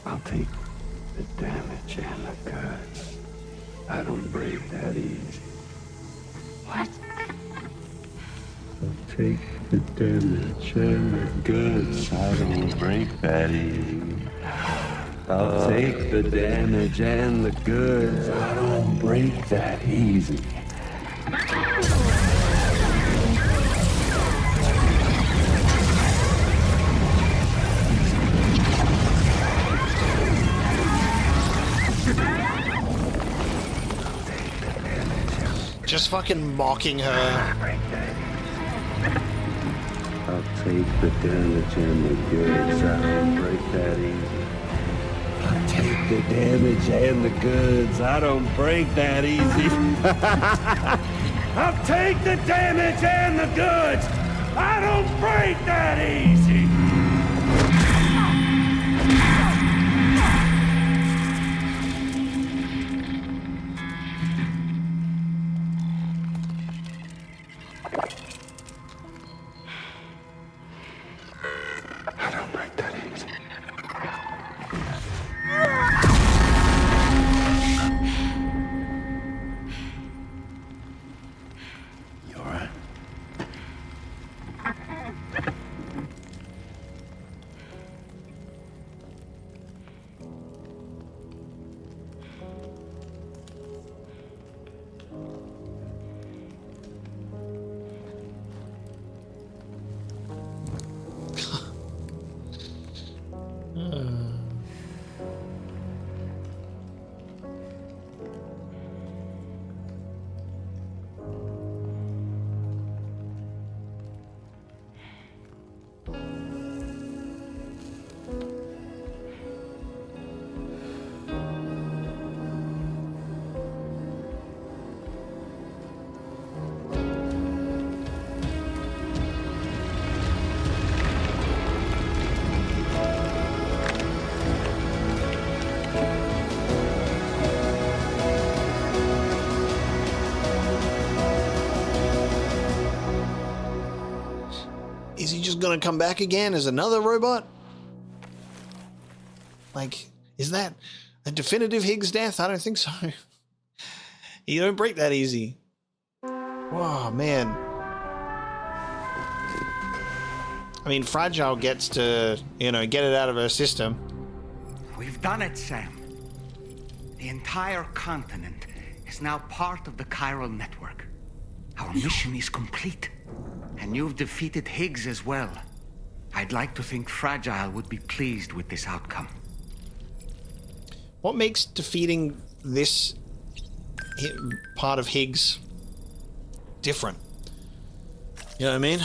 I'll take the damage and the goods. I don't break that easy. What? I'll take the damage and the goods. I don't break that easy. I'll take the damage and the goods. I don't break that easy. Just fucking mocking her. I'll take the damage and the goods. I don't break that easy. I'll take the damage and the goods. I don't break that easy. I'll take the damage and the goods. I don't break that easy. Is he just gonna come back again as another robot? Like, is that a definitive Higgs death? I don't think so. You don't break that easy. Oh, man. I mean, Fragile gets to, you know, get it out of her system. We've done it, Sam. The entire continent is now part of the chiral network. Our mission is complete. And you've defeated Higgs as well. I'd like to think Fragile would be pleased with this outcome. What makes defeating this part of Higgs different? You know what I mean?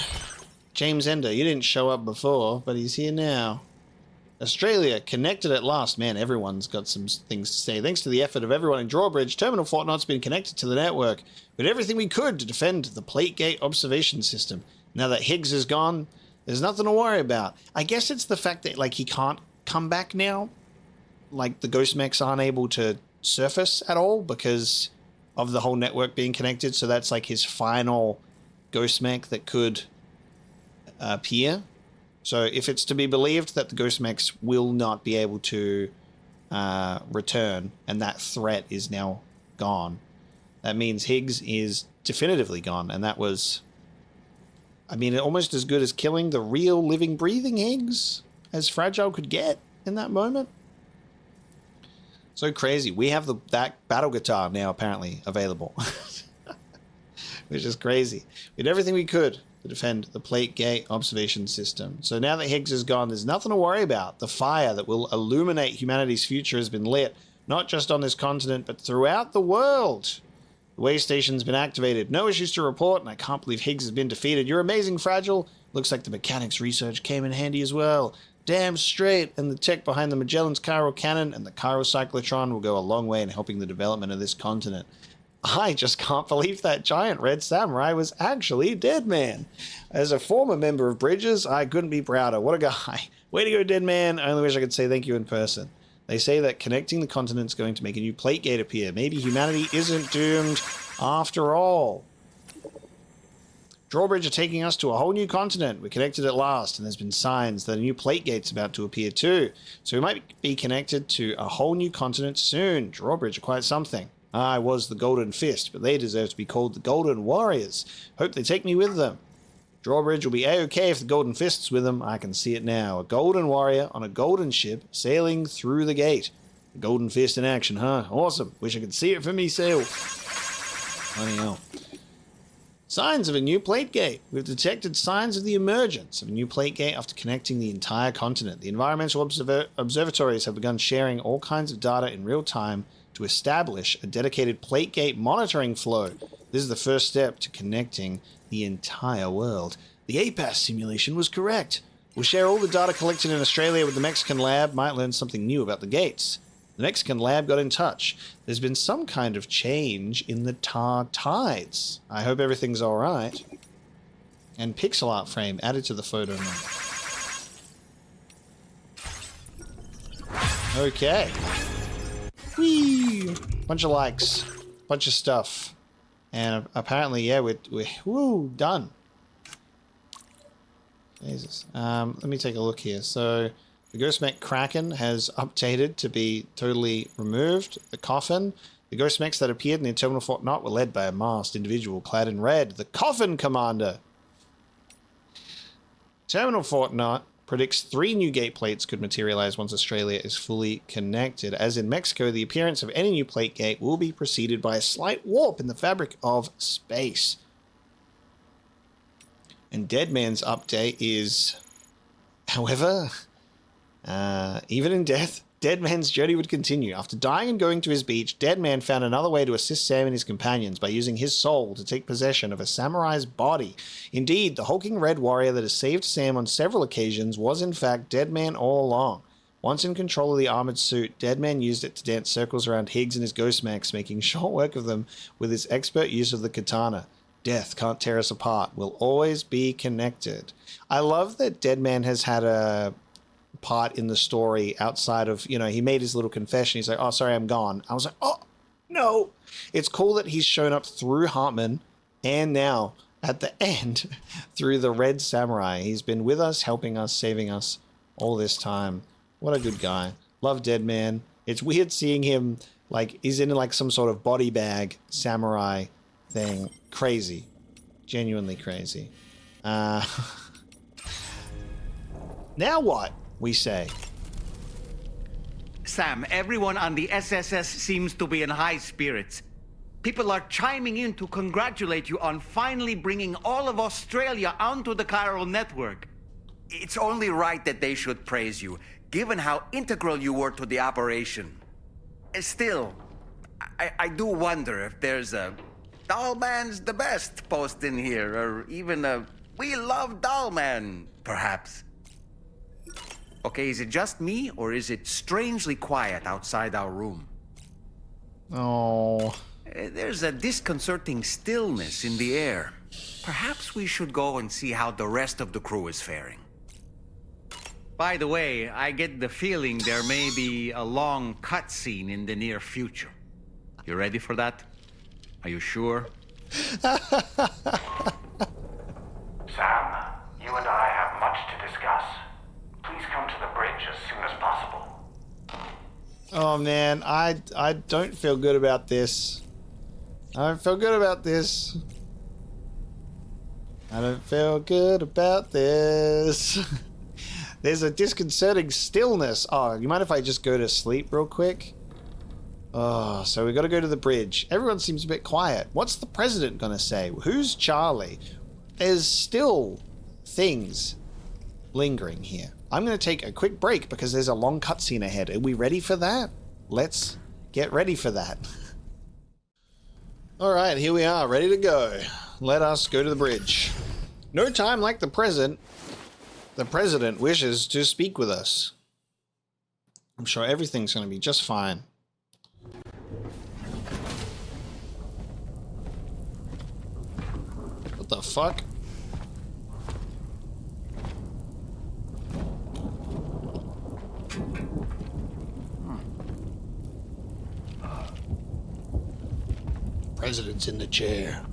James Ender, you didn't show up before, but he's here now. Australia, connected at last. Man, everyone's got some things to say. Thanks to the effort of everyone in Drawbridge, Terminal Fort Knott's been connected to the network. We did everything we could to defend the Plategate observation system. Now that Higgs is gone, there's nothing to worry about. I guess it's the fact that, like, he can't come back now. Like, the ghost mechs aren't able to surface at all because of the whole network being connected. So that's like his final ghost mech that could appear. So if it's to be believed that the ghost mechs will not be able to return and that threat is now gone, that means Higgs is definitively gone. And that was, I mean, almost as good as killing the real living, breathing Higgs as Fragile could get in that moment. So crazy. We have that battle guitar now apparently available, which is crazy. We did everything we could to defend the Plategate observation system. So now that Higgs is gone, there's nothing to worry about. The fire that will illuminate humanity's future has been lit, not just on this continent, but throughout the world. The Waystation's been activated. No issues to report, and I can't believe Higgs has been defeated. You're amazing, Fragile. Looks like the mechanics research came in handy as well. Damn straight, and the tech behind the Magellan's chiral cannon and the chiral cyclotron will go a long way in helping the development of this continent. I just can't believe that giant red samurai was actually Deadman. As a former member of Bridges, I couldn't be prouder. What a guy. Way to go, Deadman. I only wish I could say thank you in person. They say that connecting the continent's going to make a new Plategate appear. Maybe humanity isn't doomed after all. Drawbridge are taking us to a whole new continent. We're connected at last, and there's been signs that a new Plategate's about to appear too. So we might be connected to a whole new continent soon. Drawbridge are quite something. I was the Golden Fist, but they deserve to be called the Golden Warriors. Hope they take me with them. Drawbridge will be A-OK if the Golden Fist's with them. I can see it now. A Golden Warrior on a golden ship sailing through the gate. The Golden Fist in action, huh? Awesome. Wish I could see it for myself. Bloody hell. Signs of a new Plategate. We've detected signs of the emergence of a new Plategate after connecting the entire continent. The environmental observatories have begun sharing all kinds of data in real time to establish a dedicated Plategate monitoring flow. This is the first step to connecting the entire world. The APAS simulation was correct. We'll share all the data collected in Australia with the Mexican lab. Might learn something new about the gates. The Mexican lab got in touch. There's been some kind of change in the tar tides. I hope everything's all right. And pixel art frame added to the photo now. Okay. Whee! Bunch of likes. Bunch of stuff. And apparently, yeah, we're woo, done. Jesus. Let me take a look here. So, the Ghost Mech Kraken has updated to be totally removed. The Coffin. The Ghost Mechs that appeared in the Terminal Fort Knott were led by a masked individual clad in red. The Coffin Commander. Terminal Fort Knott predicts 3 new gate plates could materialize once Australia is fully connected. As in Mexico, the appearance of any new plate gate will be preceded by a slight warp in the fabric of space. And Deadman's update is, however, even in death, Deadman's journey would continue. After dying and going to his beach, Deadman found another way to assist Sam and his companions by using his soul to take possession of a samurai's body. Indeed, the hulking red warrior that has saved Sam on several occasions was in fact Deadman all along. Once in control of the armored suit, Deadman used it to dance circles around Higgs and his ghost mechs, making short work of them with his expert use of the katana. Death can't tear us apart. We'll always be connected. I love that Deadman has had a part in the story outside of, you know, he made his little confession. He's like, oh, sorry, I'm gone. I was like, oh, no. It's cool that he's shown up through Hardman and now at the end through the Red Samurai. He's been with us, helping us, saving us all this time. What a good guy. Love Dead Man. It's weird seeing him, like, he's in like some sort of body bag samurai thing. Crazy. Genuinely crazy. Now what, we say? Sam, everyone on the SSS seems to be in high spirits. People are chiming in to congratulate you on finally bringing all of Australia onto the chiral network. It's only right that they should praise you, given how integral you were to the operation. Still, I do wonder if there's a Dollman's the best post in here, or even a We Love Dollman, perhaps. Okay, is it just me, or is it strangely quiet outside our room? Oh. There's a disconcerting stillness in the air. Perhaps we should go and see how the rest of the crew is faring. By the way, I get the feeling there may be a long cutscene in the near future. You ready for that? Are you sure? Sam, you and I have much to discuss. Please come to the bridge as soon as possible. Oh man, I don't feel good about this. I don't feel good about this. I don't feel good about this. There's a disconcerting stillness. Oh, you mind if I just go to sleep real quick? Oh, so we got to go to the bridge. Everyone seems a bit quiet. What's the president gonna say? Who's Charlie? There's still things lingering here. I'm gonna take a quick break because there's a long cutscene ahead. Are we ready for that? Let's get ready for that. All right, here we are, ready to go. Let us go to the bridge. No time like the present. The president wishes to speak with us. I'm sure everything's going to be just fine. What the fuck? President's in the chair.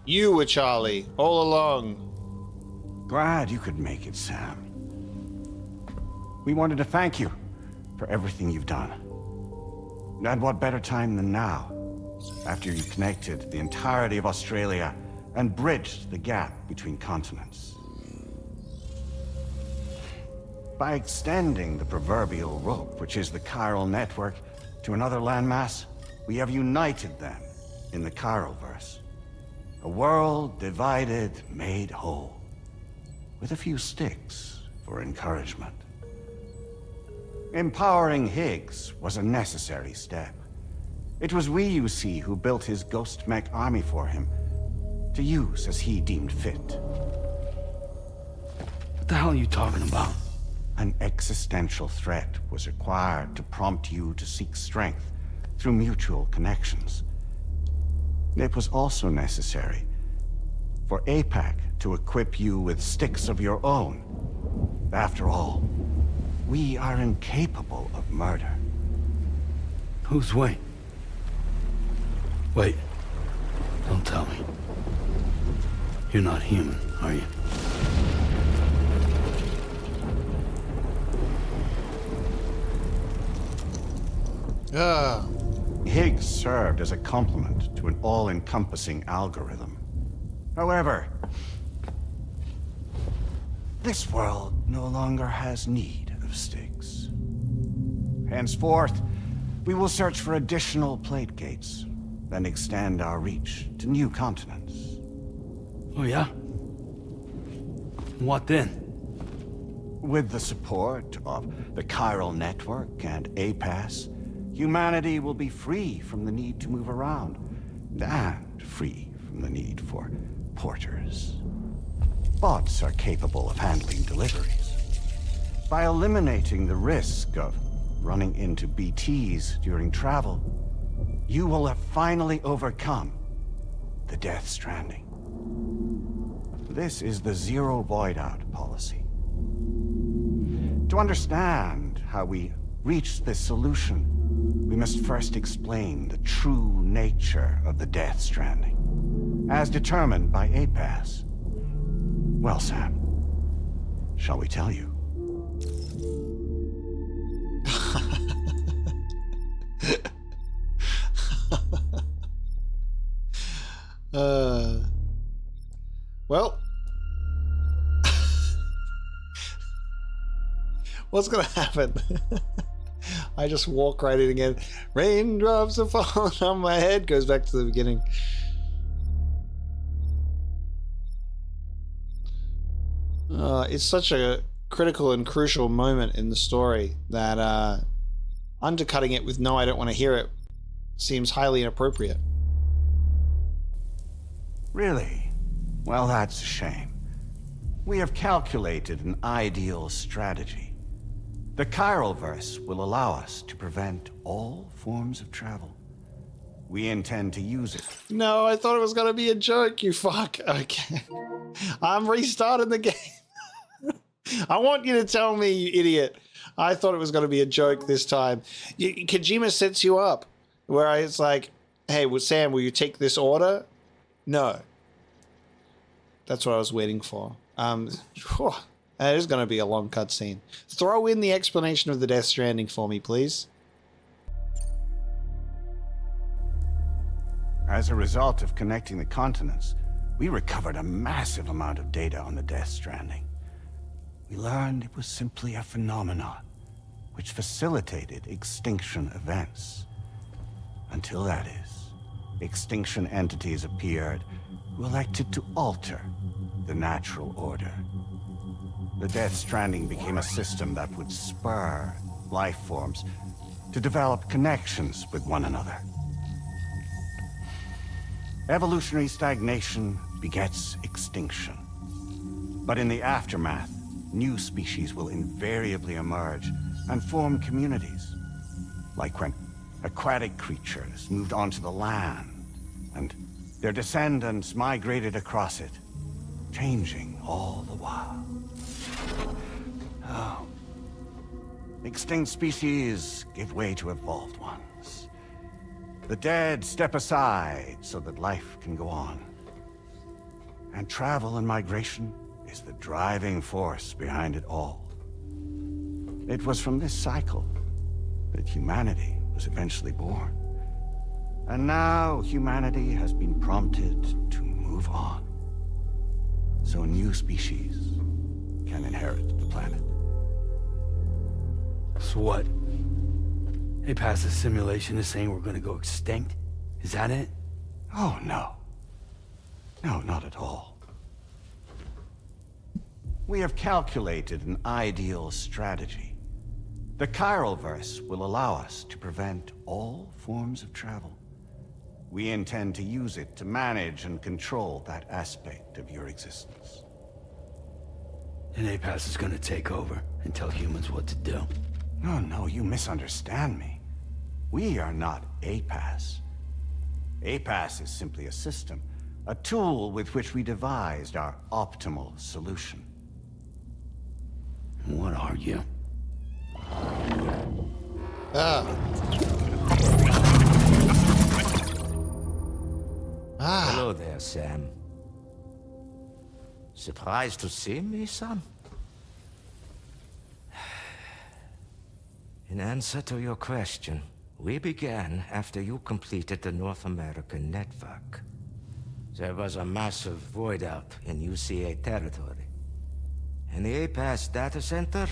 You were Charlie, all along. Glad you could make it, Sam. We wanted to thank you for everything you've done. And what better time than now, after you connected the entirety of Australia and bridged the gap between continents. By extending the proverbial rope, which is the chiral network, to another landmass, we have united them in the Chiralverse. A world divided, made whole, with a few sticks for encouragement. Empowering Higgs was a necessary step. It was we, you see, who built his ghost mech army for him, to use as he deemed fit. What the hell are you talking about? An existential threat was required to prompt you to seek strength through mutual connections. It was also necessary for APAC to equip you with sticks of your own. After all, we are incapable of murder. Who's we? Wait. Don't tell me. You're not human, are you? Higgs served as a complement to an all-encompassing algorithm. However, this world no longer has need of sticks. Henceforth, we will search for additional plate gates, then extend our reach to new continents. Oh yeah? What then? With the support of the chiral network and APAS, humanity will be free from the need to move around, and free from the need for porters. Bots are capable of handling deliveries. By eliminating the risk of running into BTs during travel, you will have finally overcome the Death Stranding. This is the Zero Void-Out policy. To understand how we reached this solution, we must first explain the true nature of the Death Stranding, as determined by APAS. Well, Sam, shall we tell you? Well, what's gonna happen? I just walk right in again. Raindrops are falling on my head. Goes back to the beginning. It's such a critical and crucial moment in the story that undercutting it with "no, I don't want to hear it" seems highly inappropriate. Really? Well, that's a shame. We have calculated an ideal strategy. The Chiralverse will allow us to prevent all forms of travel. We intend to use it. No, I thought it was going to be a joke, you fuck. Okay. I'm restarting the game. I want you to tell me, you idiot. I thought it was going to be a joke this time. Kojima sets you up where it's like, hey, well, Sam, will you take this order? No. That's what I was waiting for. That is going to be a long cutscene. Throw in the explanation of the Death Stranding for me, please. As a result of connecting the continents, we recovered a massive amount of data on the Death Stranding. We learned it was simply a phenomenon which facilitated extinction events. Until that is, extinction entities appeared who elected to alter the natural order. The Death Stranding became a system that would spur life forms to develop connections with one another. Evolutionary stagnation begets extinction. But in the aftermath, new species will invariably emerge and form communities. Like when aquatic creatures moved onto the land and their descendants migrated across it, changing all the while. Oh. Extinct species give way to evolved ones. The dead step aside so that life can go on. And travel and migration is the driving force behind it all. It was from this cycle that humanity was eventually born. And now humanity has been prompted to move on. So new species can inherit the planet. So what? APAS's simulation is saying we're gonna go extinct? Is that it? Oh, no. No, not at all. We have calculated an ideal strategy. The Chiralverse will allow us to prevent all forms of travel. We intend to use it to manage and control that aspect of your existence. And APAS is gonna take over and tell humans what to do. No, you misunderstand me. We are not APAS. APAS is simply a system, a tool with which we devised our optimal solution. What are you? Hello there, Sam. Surprised to see me, son? In answer to your question, we began after you completed the North American network. There was a massive void out in UCA territory. And the APAS data center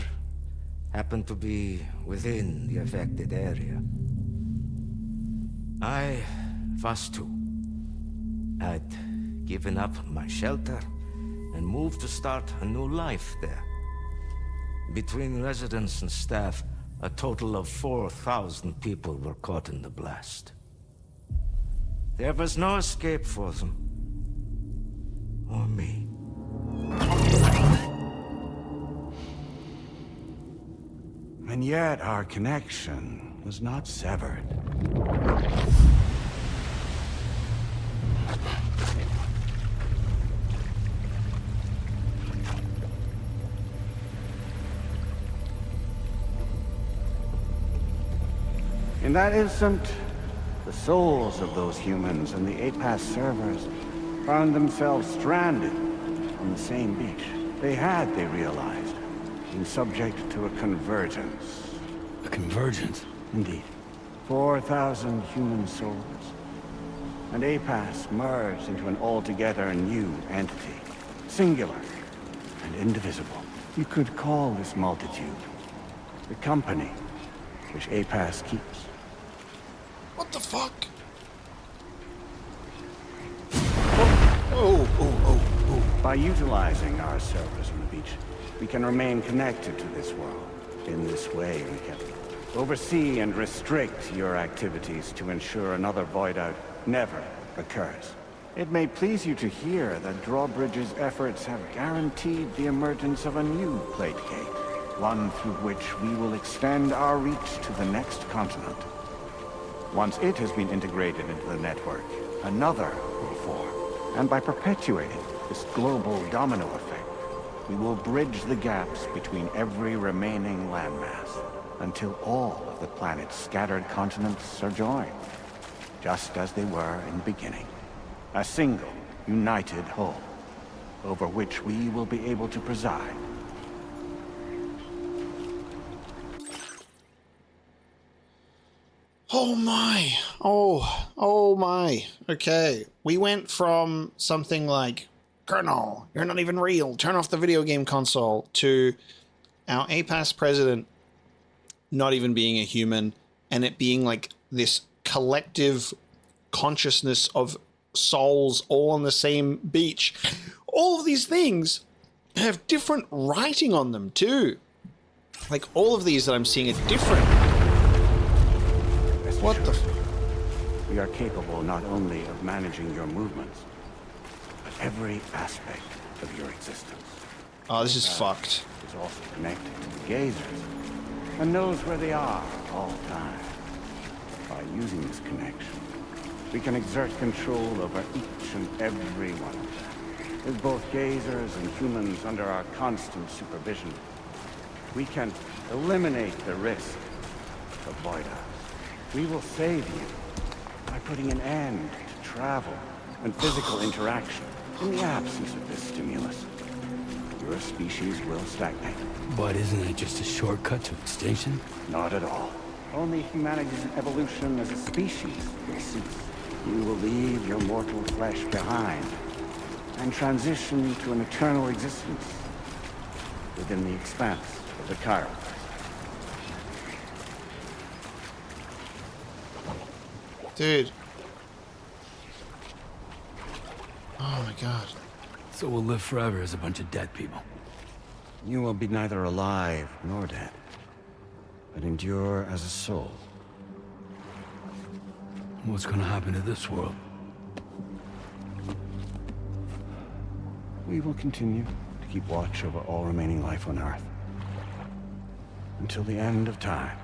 happened to be within the affected area. I was too. I'd given up my shelter and moved to start a new life there. Between residents and staff, a total of 4,000 people were caught in the blast. There was no escape for them. Or me. And yet our connection was not severed. In that instant, the souls of those humans and the APAS servers found themselves stranded on the same beach. They realized, been subject to a convergence. A convergence? Indeed. 4,000 human souls. And APAS merged into an altogether new entity. Singular and indivisible. You could call this multitude the company which APAS keeps. What the fuck? Oh. By utilizing our servers on the beach, we can remain connected to this world. In this way, we can oversee and restrict your activities to ensure another void out never occurs. It may please you to hear that Drawbridge's efforts have guaranteed the emergence of a new plate gate, one through which we will extend our reach to the next continent. Once it has been integrated into the network, another will form. And by perpetuating this global domino effect, we will bridge the gaps between every remaining landmass until all of the planet's scattered continents are joined, just as they were in the beginning. A single, united whole, over which we will be able to preside. Oh my. Oh my. Okay. We went from something like, Colonel, you're not even real, turn off the video game console, to our APAS president not even being a human, and it being like this collective consciousness of souls all on the same beach. All of these things have different writing on them too. Like all of these that I'm seeing are different. What the We are capable not only of managing your movements, but every aspect of your existence. Oh, this is fucked. Is also connected to the gazers and knows where they are at all times. By using this connection, we can exert control over each and every one of them. With both gazers and humans under our constant supervision, we can eliminate the risk of void out. We will save you by putting an end to travel and physical interaction in the absence of this stimulus. Your species will stagnate. But isn't it just a shortcut to extinction? Not at all. Only humanity's evolution as a species will cease. You will leave your mortal flesh behind and transition to an eternal existence within the expanse of the Chiralverse. Dude. Oh my god. So we'll live forever as a bunch of dead people. You will be neither alive nor dead, but endure as a soul. What's gonna happen to this world? We will continue to keep watch over all remaining life on Earth until the end of time.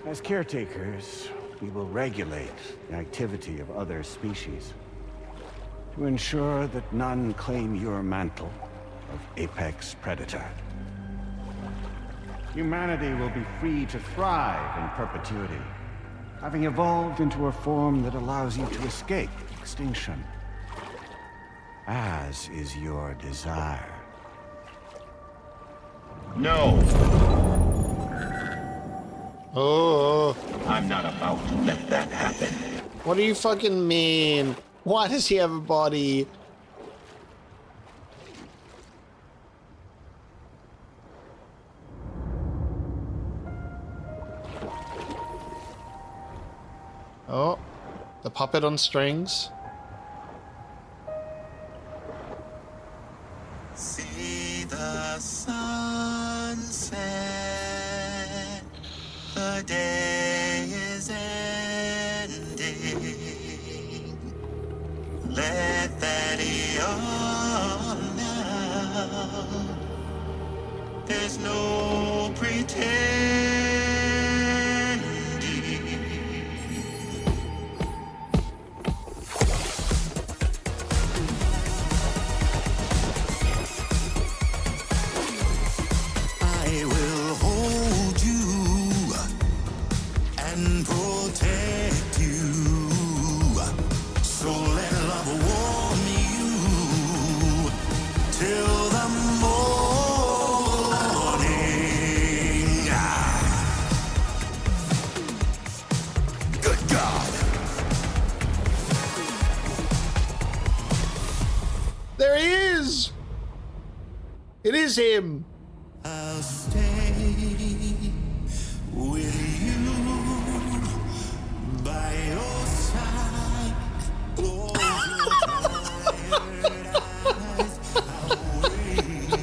As caretakers, we will regulate the activity of other species to ensure that none claim your mantle of apex predator. Humanity will be free to thrive in perpetuity, having evolved into a form that allows you to escape extinction, as is your desire. No! Oh. I'm not about to let that happen. What do you fucking mean? Why does he have a body? Oh, the puppet on strings. See the sunset. The day is ending. Let that yawn now. There's no pretending. I will It is him. I'll stay with you by your side. Close your tired eyes. I'll wait.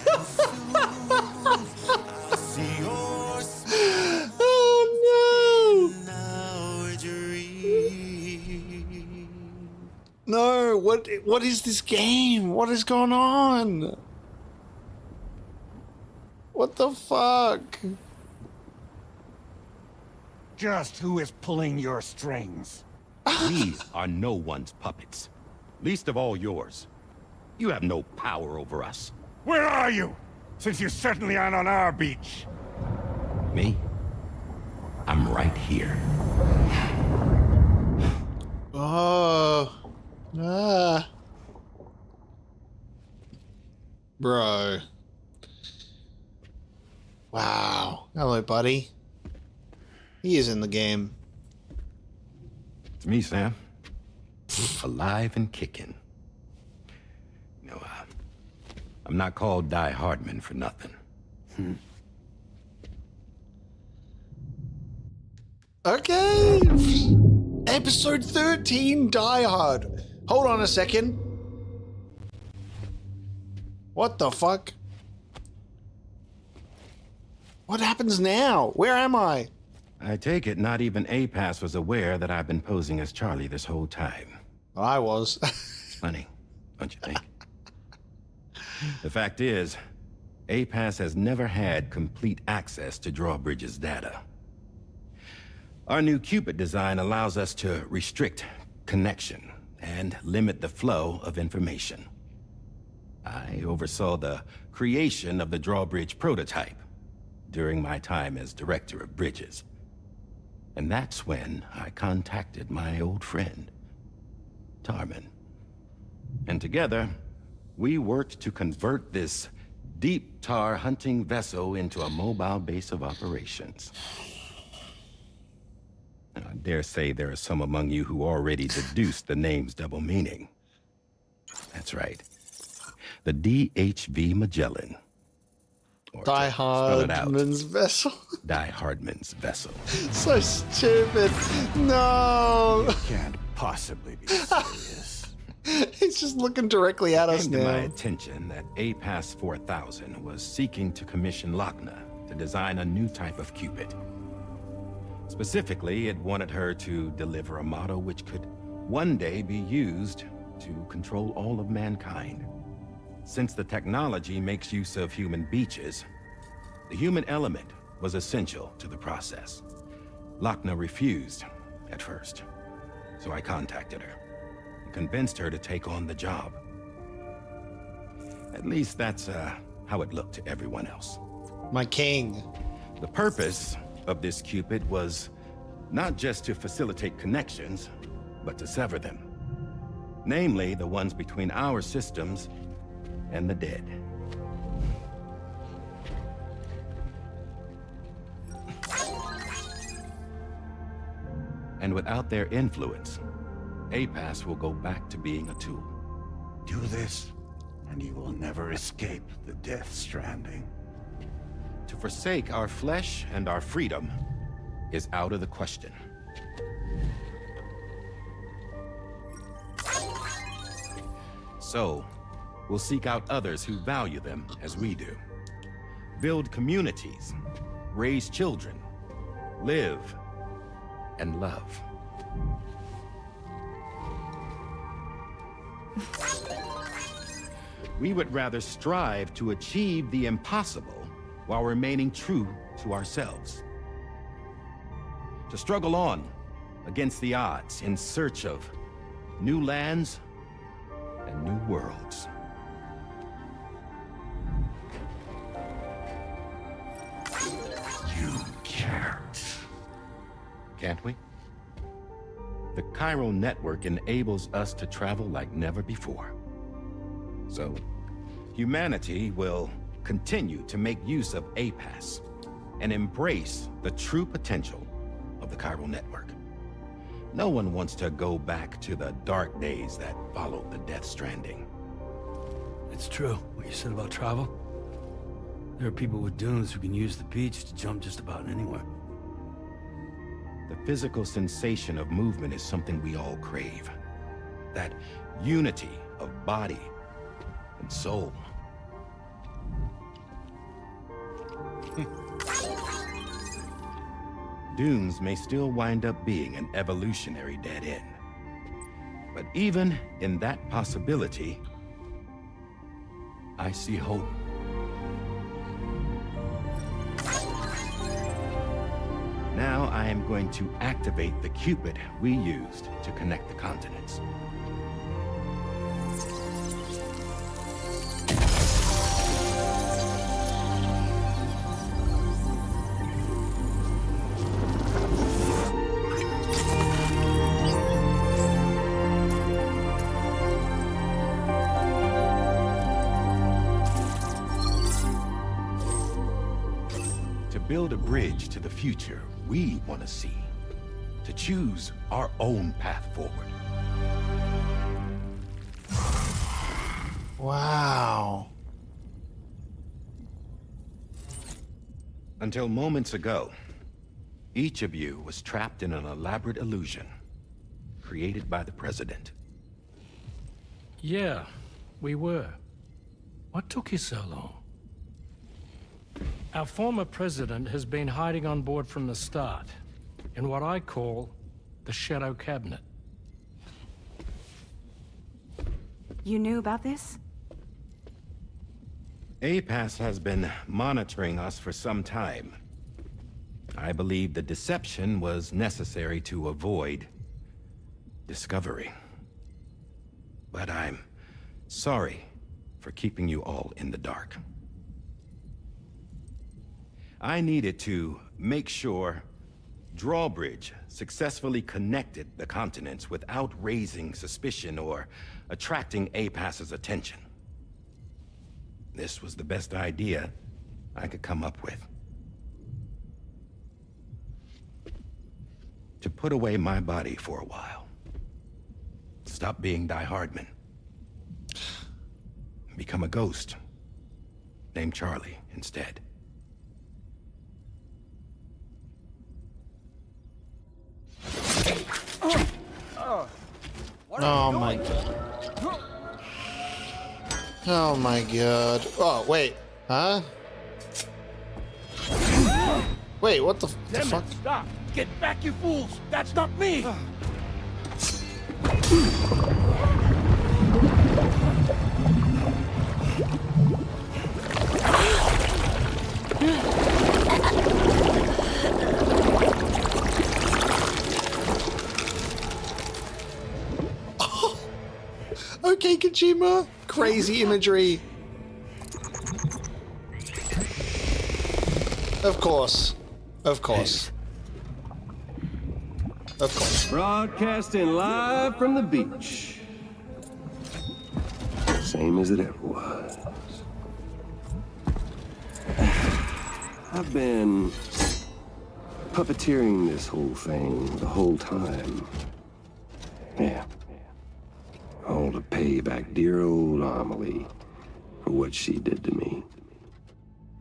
And soon I'll see your smile. Oh in our dream. no! No, what is this game? What is going on? What the fuck? Just who is pulling your strings? We are no one's puppets. Least of all yours. You have no power over us. Where are you? Since you certainly aren't on our beach. Me? I'm right here. Oh. Bro. Wow. Hello, buddy. He is in the game. It's me, Sam. Alive and kicking. No, I'm not called Die Hardman for nothing. Okay. Episode 13, Die Hard. Hold on a second. What the fuck? What happens now? Where am I? I take it not even APAS was aware that I've been posing as Charlie this whole time. Well, I was. It's funny, don't you think? The fact is, APAS has never had complete access to Drawbridge's data. Our new Cupid design allows us to restrict connection and limit the flow of information. I oversaw the creation of the Drawbridge prototype during my time as Director of Bridges. And that's when I contacted my old friend, Tarman. And together, we worked to convert this deep tar hunting vessel into a mobile base of operations. I dare say there are some among you who already deduced the name's double meaning. That's right. The DHV Magellan. Die Hardman's vessel. Die Hardman's vessel. So stupid. No. You can't possibly be serious. He's just looking directly at us It came to now. my attention that APAS 4000 was seeking to commission Lochna to design a new type of Cupid. Specifically, it wanted her to deliver a model which could one day be used to control all of mankind. Since the technology makes use of human beaches, the human element was essential to the process. Lochna refused at first, so I contacted her and convinced her to take on the job. At least that's how it looked to everyone else. My king. The purpose of this Cupid was not just to facilitate connections, but to sever them. Namely, the ones between our systems and the dead. And without their influence, APAS will go back to being a tool. Do this, and you will never escape the Death Stranding. To forsake our flesh and our freedom is out of the question. So, we'll seek out others who value them as we do. Build communities, raise children, live, and love. We would rather strive to achieve the impossible while remaining true to ourselves. To struggle on against the odds in search of new lands and new worlds. You can't. Can't we? The chiral network enables us to travel like never before. So, humanity will continue to make use of APAS and embrace the true potential of the chiral network. No one wants to go back to the dark days that followed the Death Stranding. It's true, what you said about travel. There are people with dunes who can use the beach to jump just about anywhere. The physical sensation of movement is something we all crave. That unity of body and soul. Dunes may still wind up being an evolutionary dead end. But even in that possibility, I see hope. Now I am going to activate the Cupid we used to connect the continents. To build a bridge to the future we want to see. To choose our own path forward. Wow. Until moments ago, each of you was trapped in an elaborate illusion created by the President. Yeah, we were. What took you so long? Our former president has been hiding on board from the start, in what I call the Shadow Cabinet. You knew about this? APAS has been monitoring us for some time. I believe the deception was necessary to avoid discovery. But I'm sorry for keeping you all in the dark. I needed to make sure Drawbridge successfully connected the continents without raising suspicion or attracting APAS's attention. This was the best idea I could come up with. To put away my body for a while. Stop being Hardman. Become a ghost. Named Charlie instead. Oh my god. Oh my god. Oh, wait. Huh? Wait, what the fuck? Stop! Get back, you fools! That's not me! Okay, Kojima. Crazy imagery. Of course. Of course. Of course. Broadcasting live from the beach. Same as it ever was. I've been puppeteering this whole thing the whole time. Yeah. All to pay back dear old Amelie for what she did to me.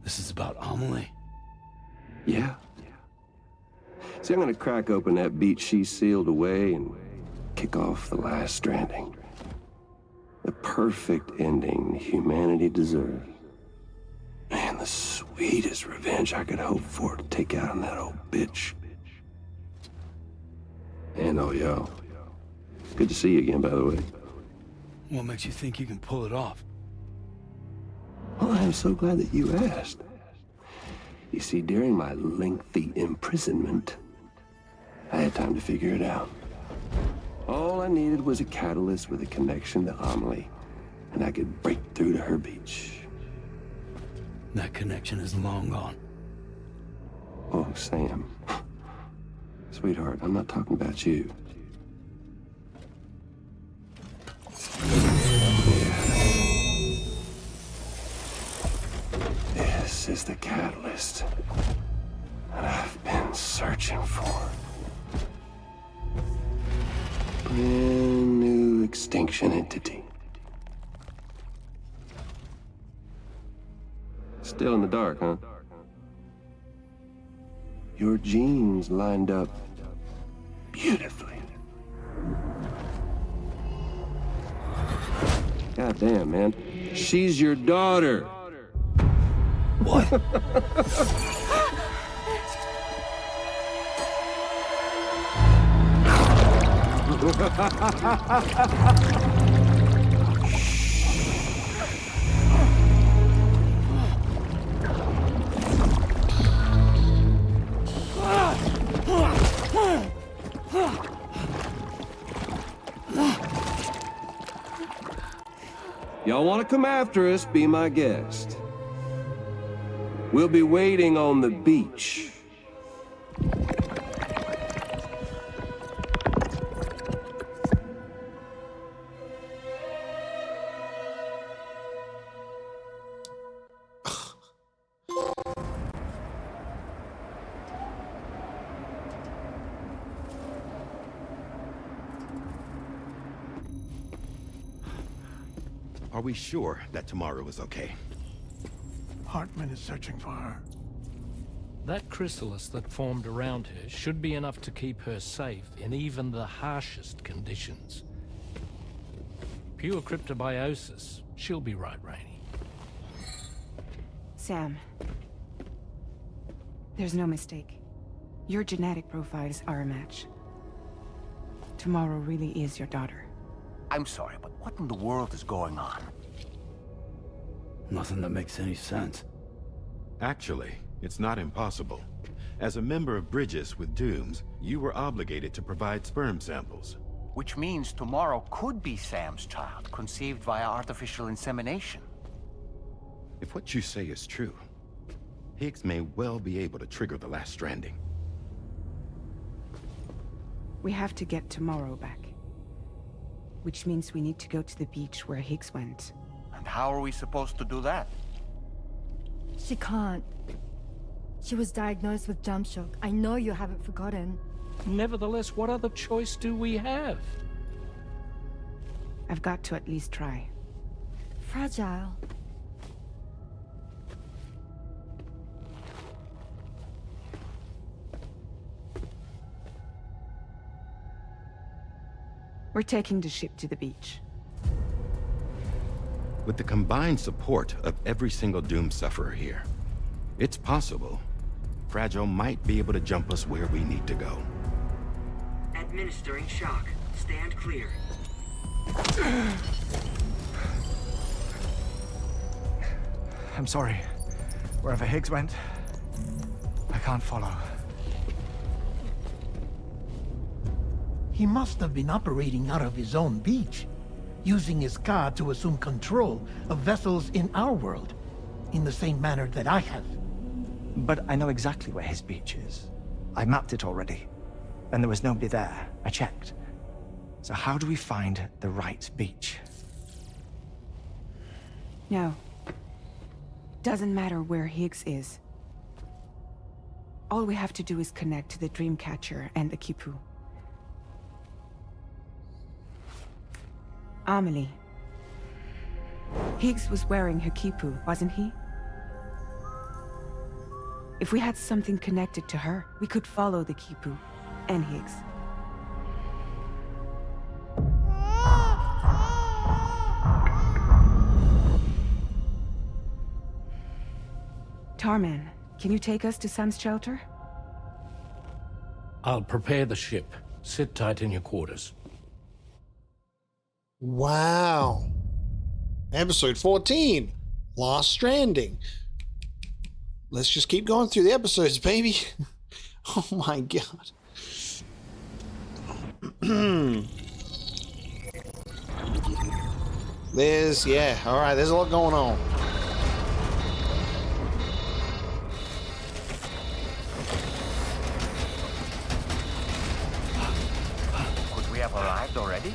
This is about Amelie? Yeah. See, I'm gonna crack open that beach she sealed away and kick off the Last Stranding. The perfect ending humanity deserves. And the sweetest revenge I could hope for to take out on that old bitch. And oh, yo. Good to see you again, by the way. What makes you think you can pull it off? Well, I'm so glad that you asked. You see, during my lengthy imprisonment, I had time to figure it out. All I needed was a catalyst with a connection to Amelie, and I could break through to her beach. That connection is long gone. Oh, Sam. Sweetheart, I'm not talking about you. This is the catalyst that I've been searching for. Brand new extinction entity. still in the dark, huh? Your genes lined up beautifully. God damn, man. She's your daughter. What? Y'all want to come after us, be my guest. We'll be waiting on the beach. Are we sure that Tomorrow is okay? Hardman is searching for her. That chrysalis that formed around her should be enough to keep her safe in even the harshest conditions. Pure cryptobiosis. She'll be right, Rainey. Sam. There's no mistake. Your genetic profiles are a match. Tomorrow really is your daughter. I'm sorry, but what in the world is going on? Nothing that makes any sense. Actually, it's not impossible. As a member of Bridges with Dooms, you were obligated to provide sperm samples. Which means Tomorrow could be Sam's child, conceived via artificial insemination. If what you say is true, Higgs may well be able to trigger the Last Stranding. We have to get Tomorrow back. Which means we need to go to the beach where Higgs went. And how are we supposed to do that? She can't. She was diagnosed with jump shock. I know you haven't forgotten. Nevertheless, what other choice do we have? I've got to at least try. Fragile. We're taking the ship to the beach. With the combined support of every single Doom sufferer here, it's possible Fragile might be able to jump us where we need to go. Administering shock. Stand clear. I'm sorry. Wherever Higgs went, I can't follow. He must have been operating out of his own beach, using his car to assume control of vessels in our world, in the same manner that I have. But I know exactly where his beach is. I mapped it already, and there was nobody there. I checked. So how do we find the right beach? No. Doesn't matter where Higgs is. All we have to do is connect to the Dreamcatcher and the Kipu. Amelie. Higgs was wearing her Kipu, wasn't he? If we had something connected to her, we could follow the Kipu and Higgs. Tarman, can you take us to Sam's shelter? I'll prepare the ship. Sit tight in your quarters. Wow. Episode 14. Last Stranding. Let's just keep going through the episodes, baby. Oh my god. There's a lot going on. Could we have arrived already?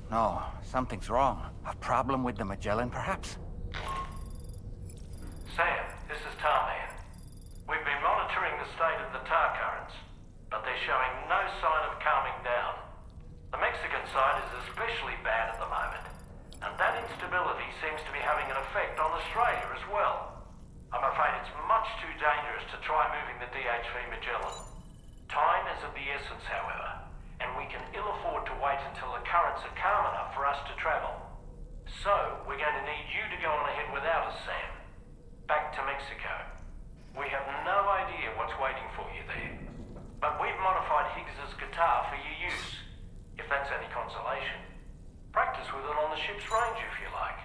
No, something's wrong. A problem with the Magellan, perhaps? Sam, this is Hardman. We've been monitoring the Australia as well. I'm afraid it's much too dangerous to try moving the DHV Magellan. Time is of the essence, however, and we can ill afford to wait until the currents are calm enough for us to travel. So, we're going to need you to go on ahead without us, Sam. Back to Mexico. We have no idea what's waiting for you there. But we've modified Higgs's guitar for your use, if that's any consolation. Practice with it on the ship's range if you like.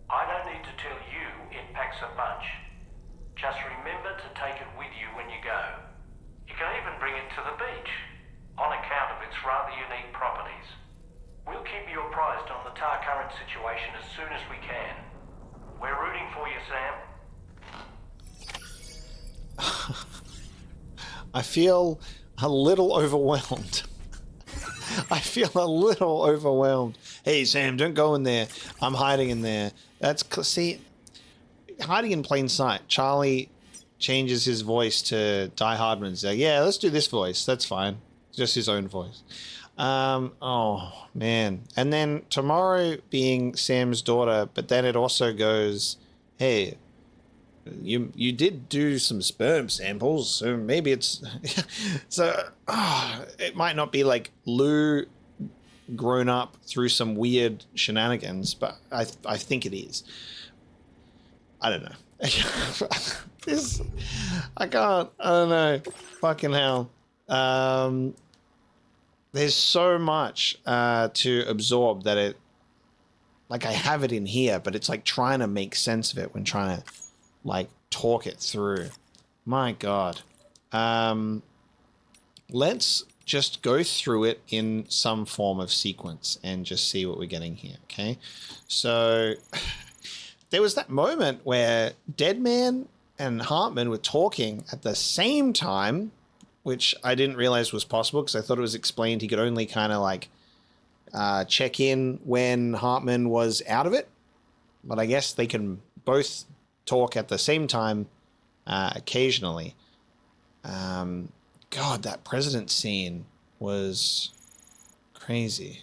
I don't need to tell you it packs a punch. Just remember to take it with you when you go. You can even bring it to the beach, on account of its rather unique properties. We'll keep you apprised on the tar current situation as soon as we can. We're rooting for you, Sam. I feel a little overwhelmed. I feel a little overwhelmed. Hey, Sam, don't go in there. I'm hiding in there. See, hiding in plain sight. Charlie changes his voice to Die Hardman. He's like, yeah, let's do this voice. That's fine. Just his own voice. Oh, man. And then Tomorrow being Sam's daughter, but then it also goes, hey, you did do some sperm samples, so maybe it's... so, it might not be like Lou grown up through some weird shenanigans, but I think it is. I don't know. I don't know. Fucking hell. There's so much to absorb that it, like, I have it in here, but it's like trying to make sense of it when trying to like talk it through. My God. Let's just go through it in some form of sequence and just see what we're getting here. Okay. So there was that moment where Deadman and Hardman were talking at the same time, which I didn't realize was possible because I thought it was explained he could only kind of like check in when Hardman was out of it. But I guess they can both talk at the same time occasionally. God, that president scene was crazy.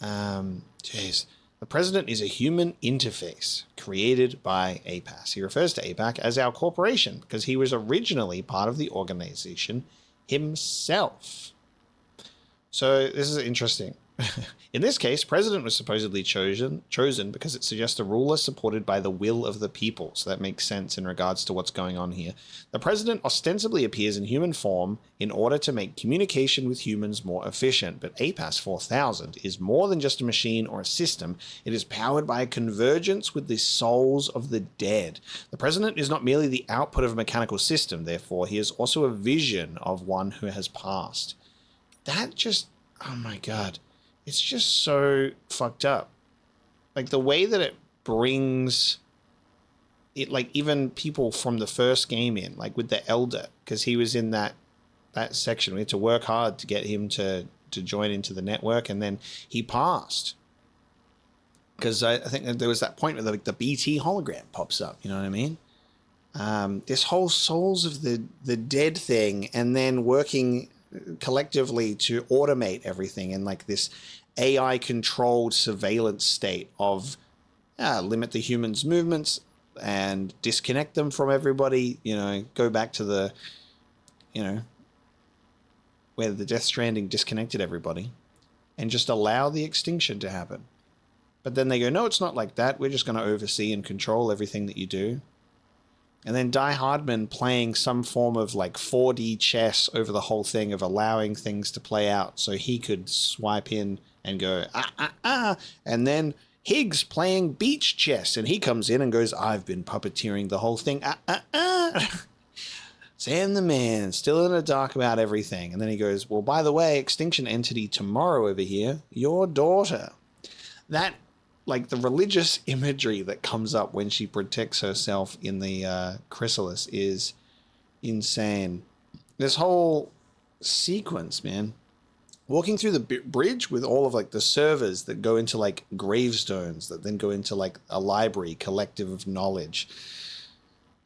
Jeez. The president is a human interface created by APAS. He refers to APAC as our corporation because he was originally part of the organization himself. So this is interesting. In this case, president was supposedly chosen because it suggests a ruler supported by the will of the people. So that makes sense in regards to what's going on here. The president ostensibly appears in human form in order to make communication with humans more efficient. But APAS 4000 is more than just a machine or a system. It is powered by a convergence with the souls of the dead. The president is not merely the output of a mechanical system. Therefore, he is also a vision of one who has passed. That just, oh my God. It's just so fucked up. Like the way that it brings it, like even people from the first game in, like with the Elder, because he was in that section. We had to work hard to get him to join into the network, and then he passed. Because I think there was that point where the BT hologram pops up, you know what I mean? This whole souls of the dead thing, and then working collectively to automate everything in like this AI controlled surveillance state of limit the humans' movements and disconnect them from everybody, go back to the, where the Death Stranding disconnected everybody and just allow the extinction to happen. But then they go, no, it's not like that. We're just going to oversee and control everything that you do. And then Die Hardman playing some form of like 4D chess over the whole thing of allowing things to play out so he could swipe in and go, And then Higgs playing beach chess, and he comes in and goes, I've been puppeteering the whole thing. Sam the man, still in the dark about everything. And then he goes, well, by the way, Extinction Entity Tomorrow over here, your daughter. That, like the religious imagery that comes up when she protects herself in the chrysalis is insane. This whole sequence, man. Walking through the bridge with all of like the servers that go into like gravestones that then go into like a library collective of knowledge.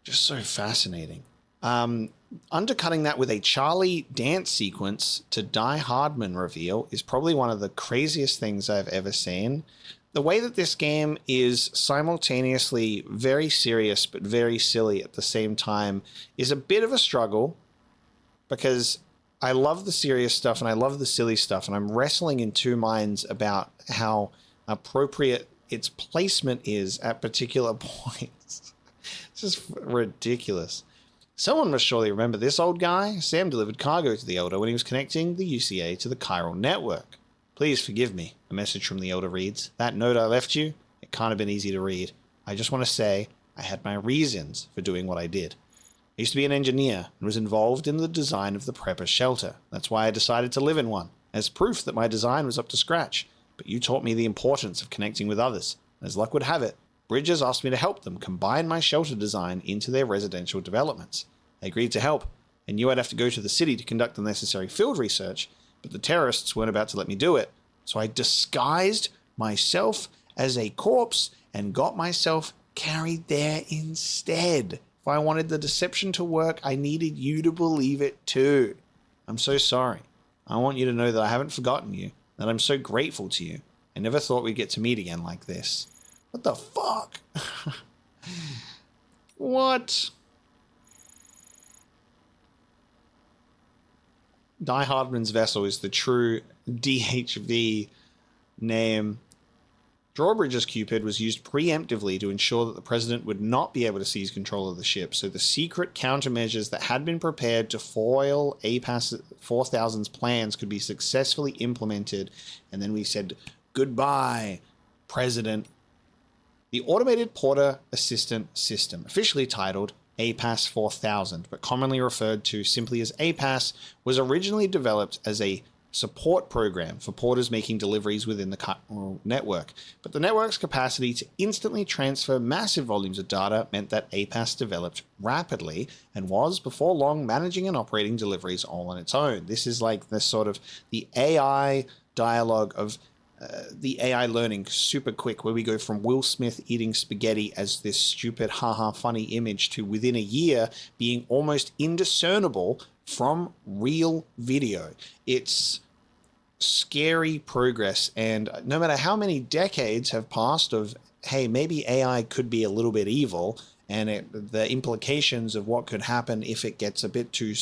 Just so fascinating. Undercutting that with a Charlie dance sequence to Die Hardman reveal is probably one of the craziest things I've ever seen. the way that this game is simultaneously very serious but very silly at the same time is a bit of a struggle, because I love the serious stuff and I love the silly stuff, and I'm wrestling in two minds about how appropriate its placement is at particular points. It's just ridiculous. Someone must surely remember this old guy. Sam delivered cargo to the Elder when he was connecting the UCA to the chiral network. Please forgive me, a message from the Elder reads. That note I left you, it can't have been easy to read. I just want to say I had my reasons for doing what I did. I used to be an engineer and was involved in the design of the Prepper shelter. That's why I decided to live in one, as proof that my design was up to scratch. But you taught me the importance of connecting with others. As luck would have it, Bridges asked me to help them combine my shelter design into their residential developments. I agreed to help, and knew I'd have to go to the city to conduct the necessary field research, but the terrorists weren't about to let me do it. So I disguised myself as a corpse and got myself carried there instead. If I wanted the deception to work, I needed you to believe it too. I'm so sorry. I want you to know that I haven't forgotten you, that I'm so grateful to you. I never thought we'd get to meet again like this. What the fuck? What? Die Hardman's vessel is the true DHV name. Drawbridge's Cupid was used preemptively to ensure that the president would not be able to seize control of the ship, so the secret countermeasures that had been prepared to foil APAS 4000's plans could be successfully implemented, and then we said, goodbye, President. The Automated Porter Assistant System, officially titled APAS 4000, but commonly referred to simply as APAS, was originally developed as a support program for porters making deliveries within the chiral network, but the network's capacity to instantly transfer massive volumes of data meant that APAS developed rapidly and was, before long, managing and operating deliveries all on its own. This is like the sort of the AI dialogue of the AI learning super quick, where we go from Will Smith eating spaghetti as this stupid haha funny image to within a year being almost indiscernible from real video. It's scary progress, and no matter how many decades have passed of, hey, maybe AI could be a little bit evil, and the implications of what could happen if it gets a bit too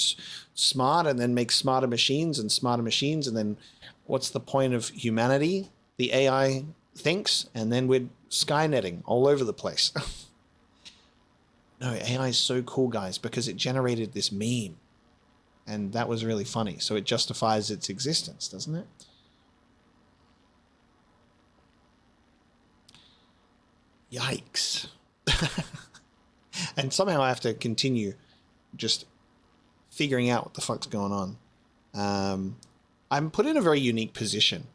smart and then makes smarter machines, and then what's the point of humanity? The AI thinks, and then we're skynetting all over the place. No, AI is so cool, guys, because it generated this meme. And that was really funny. So it justifies its existence, doesn't it? Yikes. And somehow I have to continue just figuring out what the fuck's going on. I'm put in a very unique position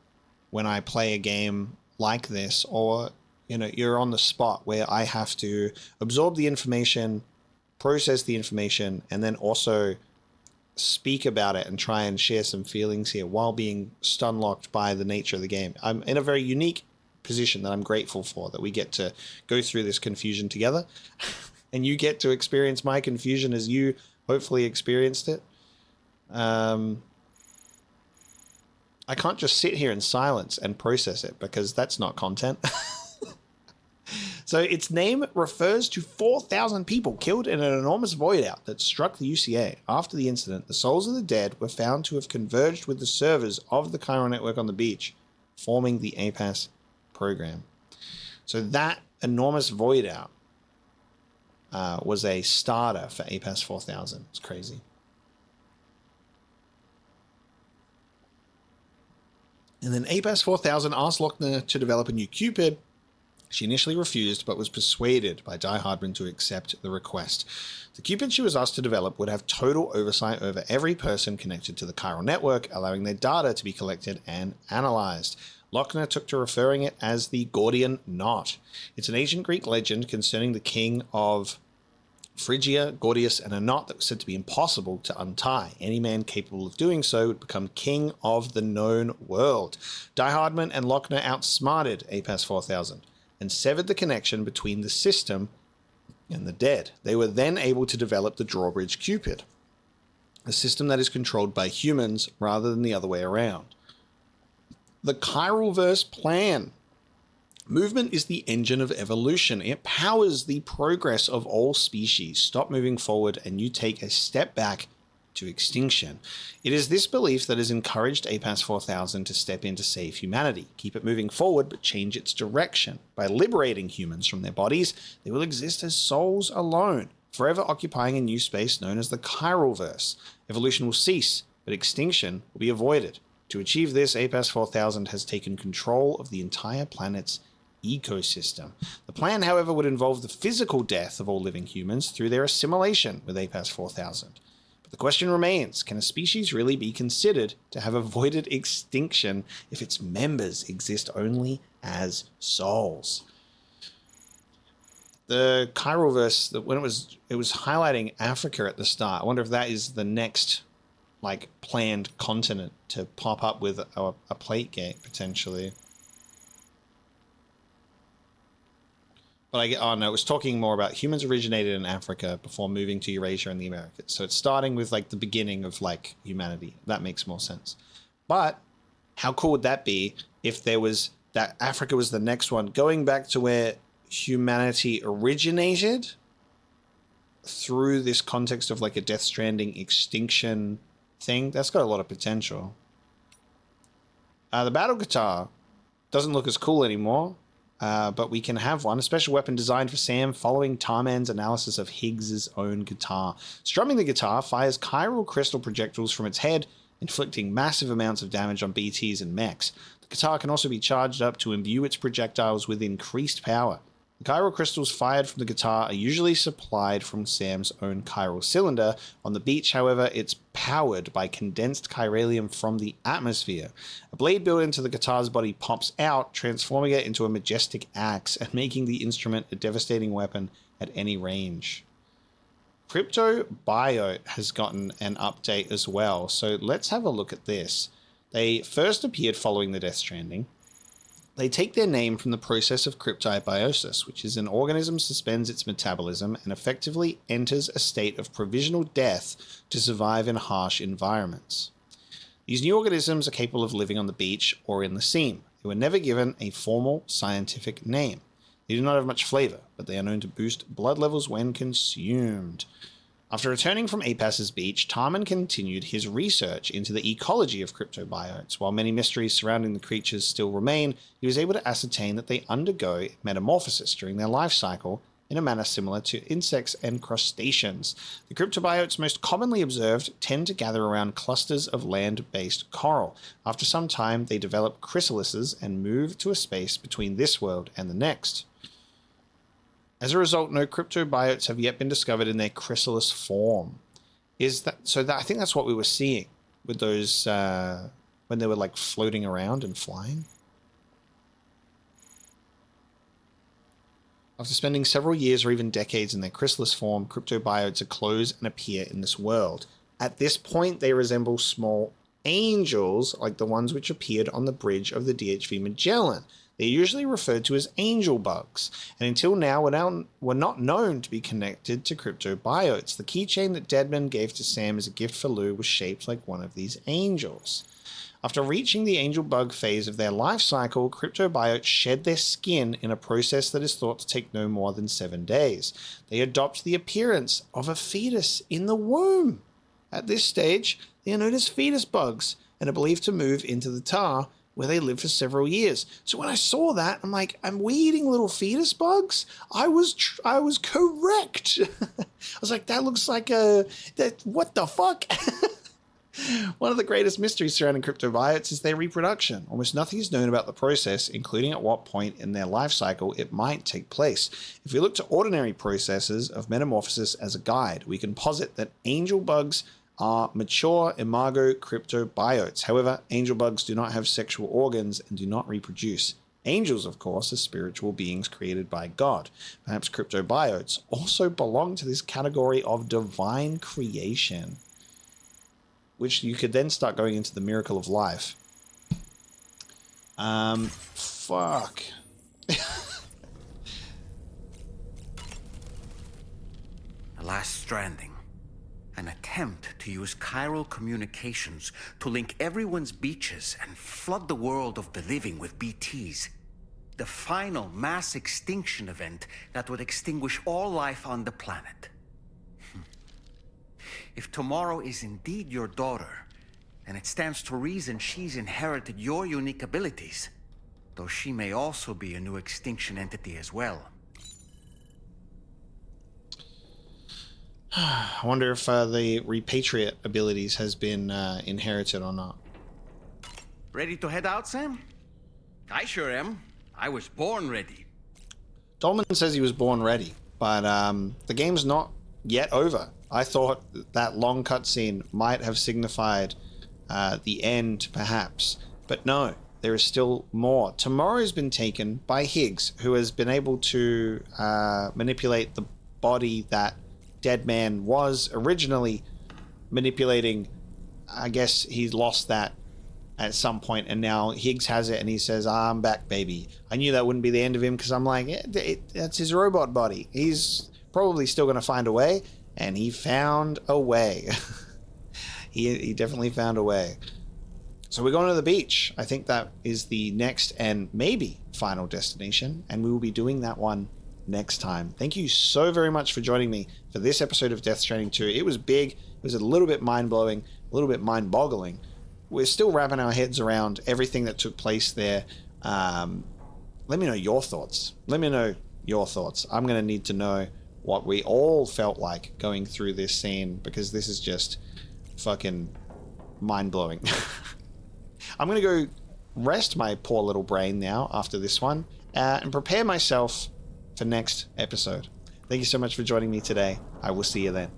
when I play a game like this, or, you know, you're on the spot where I have to absorb the information, process the information, and then also speak about it and try and share some feelings here while being stun-locked by the nature of the game. I'm in a very unique position that I'm grateful for, that we get to go through this confusion together and you get to experience my confusion as you hopefully experienced it. I can't just sit here in silence and process it, because that's not content. So its name refers to 4,000 people killed in an enormous void out that struck the UCA. After the incident, the souls of the dead were found to have converged with the servers of the chiral network on the beach, forming the APAS program. So that enormous void out was a starter for APAS 4000. It's crazy. And then APAS 4000 asked Lochner to develop a new Cupid. She initially refused, but was persuaded by Die Hardman to accept the request. The Cupid she was asked to develop would have total oversight over every person connected to the chiral network, allowing their data to be collected and analyzed. Lochner took to referring it as the Gordian Knot. It's an ancient Greek legend concerning the king of Phrygia, Gordius, and a knot that was said to be impossible to untie. Any man capable of doing so would become king of the known world. Die Hardman and Lochner outsmarted APAS 4000 and severed the connection between the system and the dead. They were then able to develop the Drawbridge Cupid, a system that is controlled by humans rather than the other way around. The Chiralverse plan Movement is the engine of evolution. It powers the progress of all species. Stop moving forward and you take a step back to extinction. It is this belief that has encouraged APAS 4000 to step in to save humanity. Keep it moving forward, but change its direction. By liberating humans from their bodies, they will exist as souls alone, forever occupying a new space known as the Chiralverse. Evolution will cease, but extinction will be avoided. To achieve this, APAS 4000 has taken control of the entire planet's ecosystem. The plan, however, would involve the physical death of all living humans through their assimilation with APAS 4000. But the question remains, can a species really be considered to have avoided extinction if its members exist only as souls? The Chiralverse, when it was highlighting Africa at the start. I wonder if that is the next planned continent to pop up with a plate gate potentially. But it was talking more about humans originated in Africa before moving to Eurasia and the Americas. So it's starting with the beginning of humanity. That makes more sense. But how cool would that be if there was that Africa was the next one, going back to where humanity originated through this context of a Death Stranding extinction thing? That's got a lot of potential. The battle guitar doesn't look as cool anymore. But we can have one, a special weapon designed for Sam following Tarman's analysis of Higgs's own guitar. Strumming the guitar fires chiral crystal projectiles from its head, inflicting massive amounts of damage on BTs and mechs. The guitar can also be charged up to imbue its projectiles with increased power. The chiral crystals fired from the guitar are usually supplied from Sam's own chiral cylinder. On the beach, however, it's powered by condensed chiralium from the atmosphere. A blade built into the guitar's body pops out, transforming it into a majestic axe and making the instrument a devastating weapon at any range. Cryptobiote has gotten an update as well, so let's have a look at this. They first appeared following the Death Stranding. They take their name from the process of cryptobiosis, which is an organism suspends its metabolism and effectively enters a state of provisional death to survive in harsh environments. These new organisms are capable of living on the beach or in the seam. They were never given a formal scientific name. They do not have much flavor, but they are known to boost blood levels when consumed. After returning from APAS's beach, Tarman continued his research into the ecology of cryptobiotes. While many mysteries surrounding the creatures still remain, he was able to ascertain that they undergo metamorphosis during their life cycle in a manner similar to insects and crustaceans. The cryptobiotes most commonly observed tend to gather around clusters of land-based coral. After some time, they develop chrysalises and move to a space between this world and the next. As a result, no cryptobiotes have yet been discovered in their chrysalis form. I think that's what we were seeing with those when they were floating around and flying. After spending several years or even decades in their chrysalis form, cryptobiotes are closed and appear in this world. At this point, they resemble small angels, like the ones which appeared on the bridge of the DHV Magellan. They're usually referred to as angel bugs, and until now were not known to be connected to cryptobiotes. The keychain that Deadman gave to Sam as a gift for Lou was shaped like one of these angels. After reaching the angel bug phase of their life cycle, cryptobiotes shed their skin in a process that is thought to take no more than 7 days. They adopt the appearance of a fetus in the womb. At this stage, they are known as fetus bugs and are believed to move into the tar, where they live for several years. So when I saw that, I'm like, am we eating little fetus bugs? I was correct. I was like, that looks like what the fuck? One of the greatest mysteries surrounding cryptobiotes is their reproduction. Almost nothing is known about the process, including at what point in their life cycle it might take place. If we look to ordinary processes of metamorphosis as a guide, we can posit that angel bugs are mature imago cryptobiotes. However, angel bugs do not have sexual organs and do not reproduce. Angels, of course, are spiritual beings created by God. Perhaps cryptobiotes also belong to this category of divine creation, which you could then start going into the miracle of life. Fuck. Last Stranding. An attempt to use chiral communications to link everyone's beaches and flood the world of the living with BTs. The final mass extinction event that would extinguish all life on the planet. If Tomorrow is indeed your daughter, then it stands to reason she's inherited your unique abilities, though she may also be a new extinction entity as well. I wonder if the repatriate abilities has been inherited or not. Ready to head out, Sam? I sure am. I was born ready. Dolman says he was born ready, but the game's not yet over. I thought that long cutscene might have signified the end, perhaps, but no, there is still more. Tomorrow's been taken by Higgs, who has been able to manipulate the body that Dead Man was originally manipulating. I guess he's lost that at some point, and now Higgs has it, and he says, I'm back, baby. I knew that wouldn't be the end of him, because I'm like, that's his robot body. He's probably still going to find a way, and he found a way. he definitely found a way. So we're going to the beach. I think that is the next and maybe final destination, and we will be doing that one next time. Thank you so very much for joining me for this episode of Death Stranding 2. It was big. It was a little bit mind-blowing, a little bit mind-boggling. We're still wrapping our heads around everything that took place there. Let me know your thoughts. Let me know your thoughts. I'm going to need to know what we all felt like going through this scene, because this is just fucking mind-blowing. I'm going to go rest my poor little brain now after this one and prepare myself for next episode. Thank you so much for joining me today. I will see you then.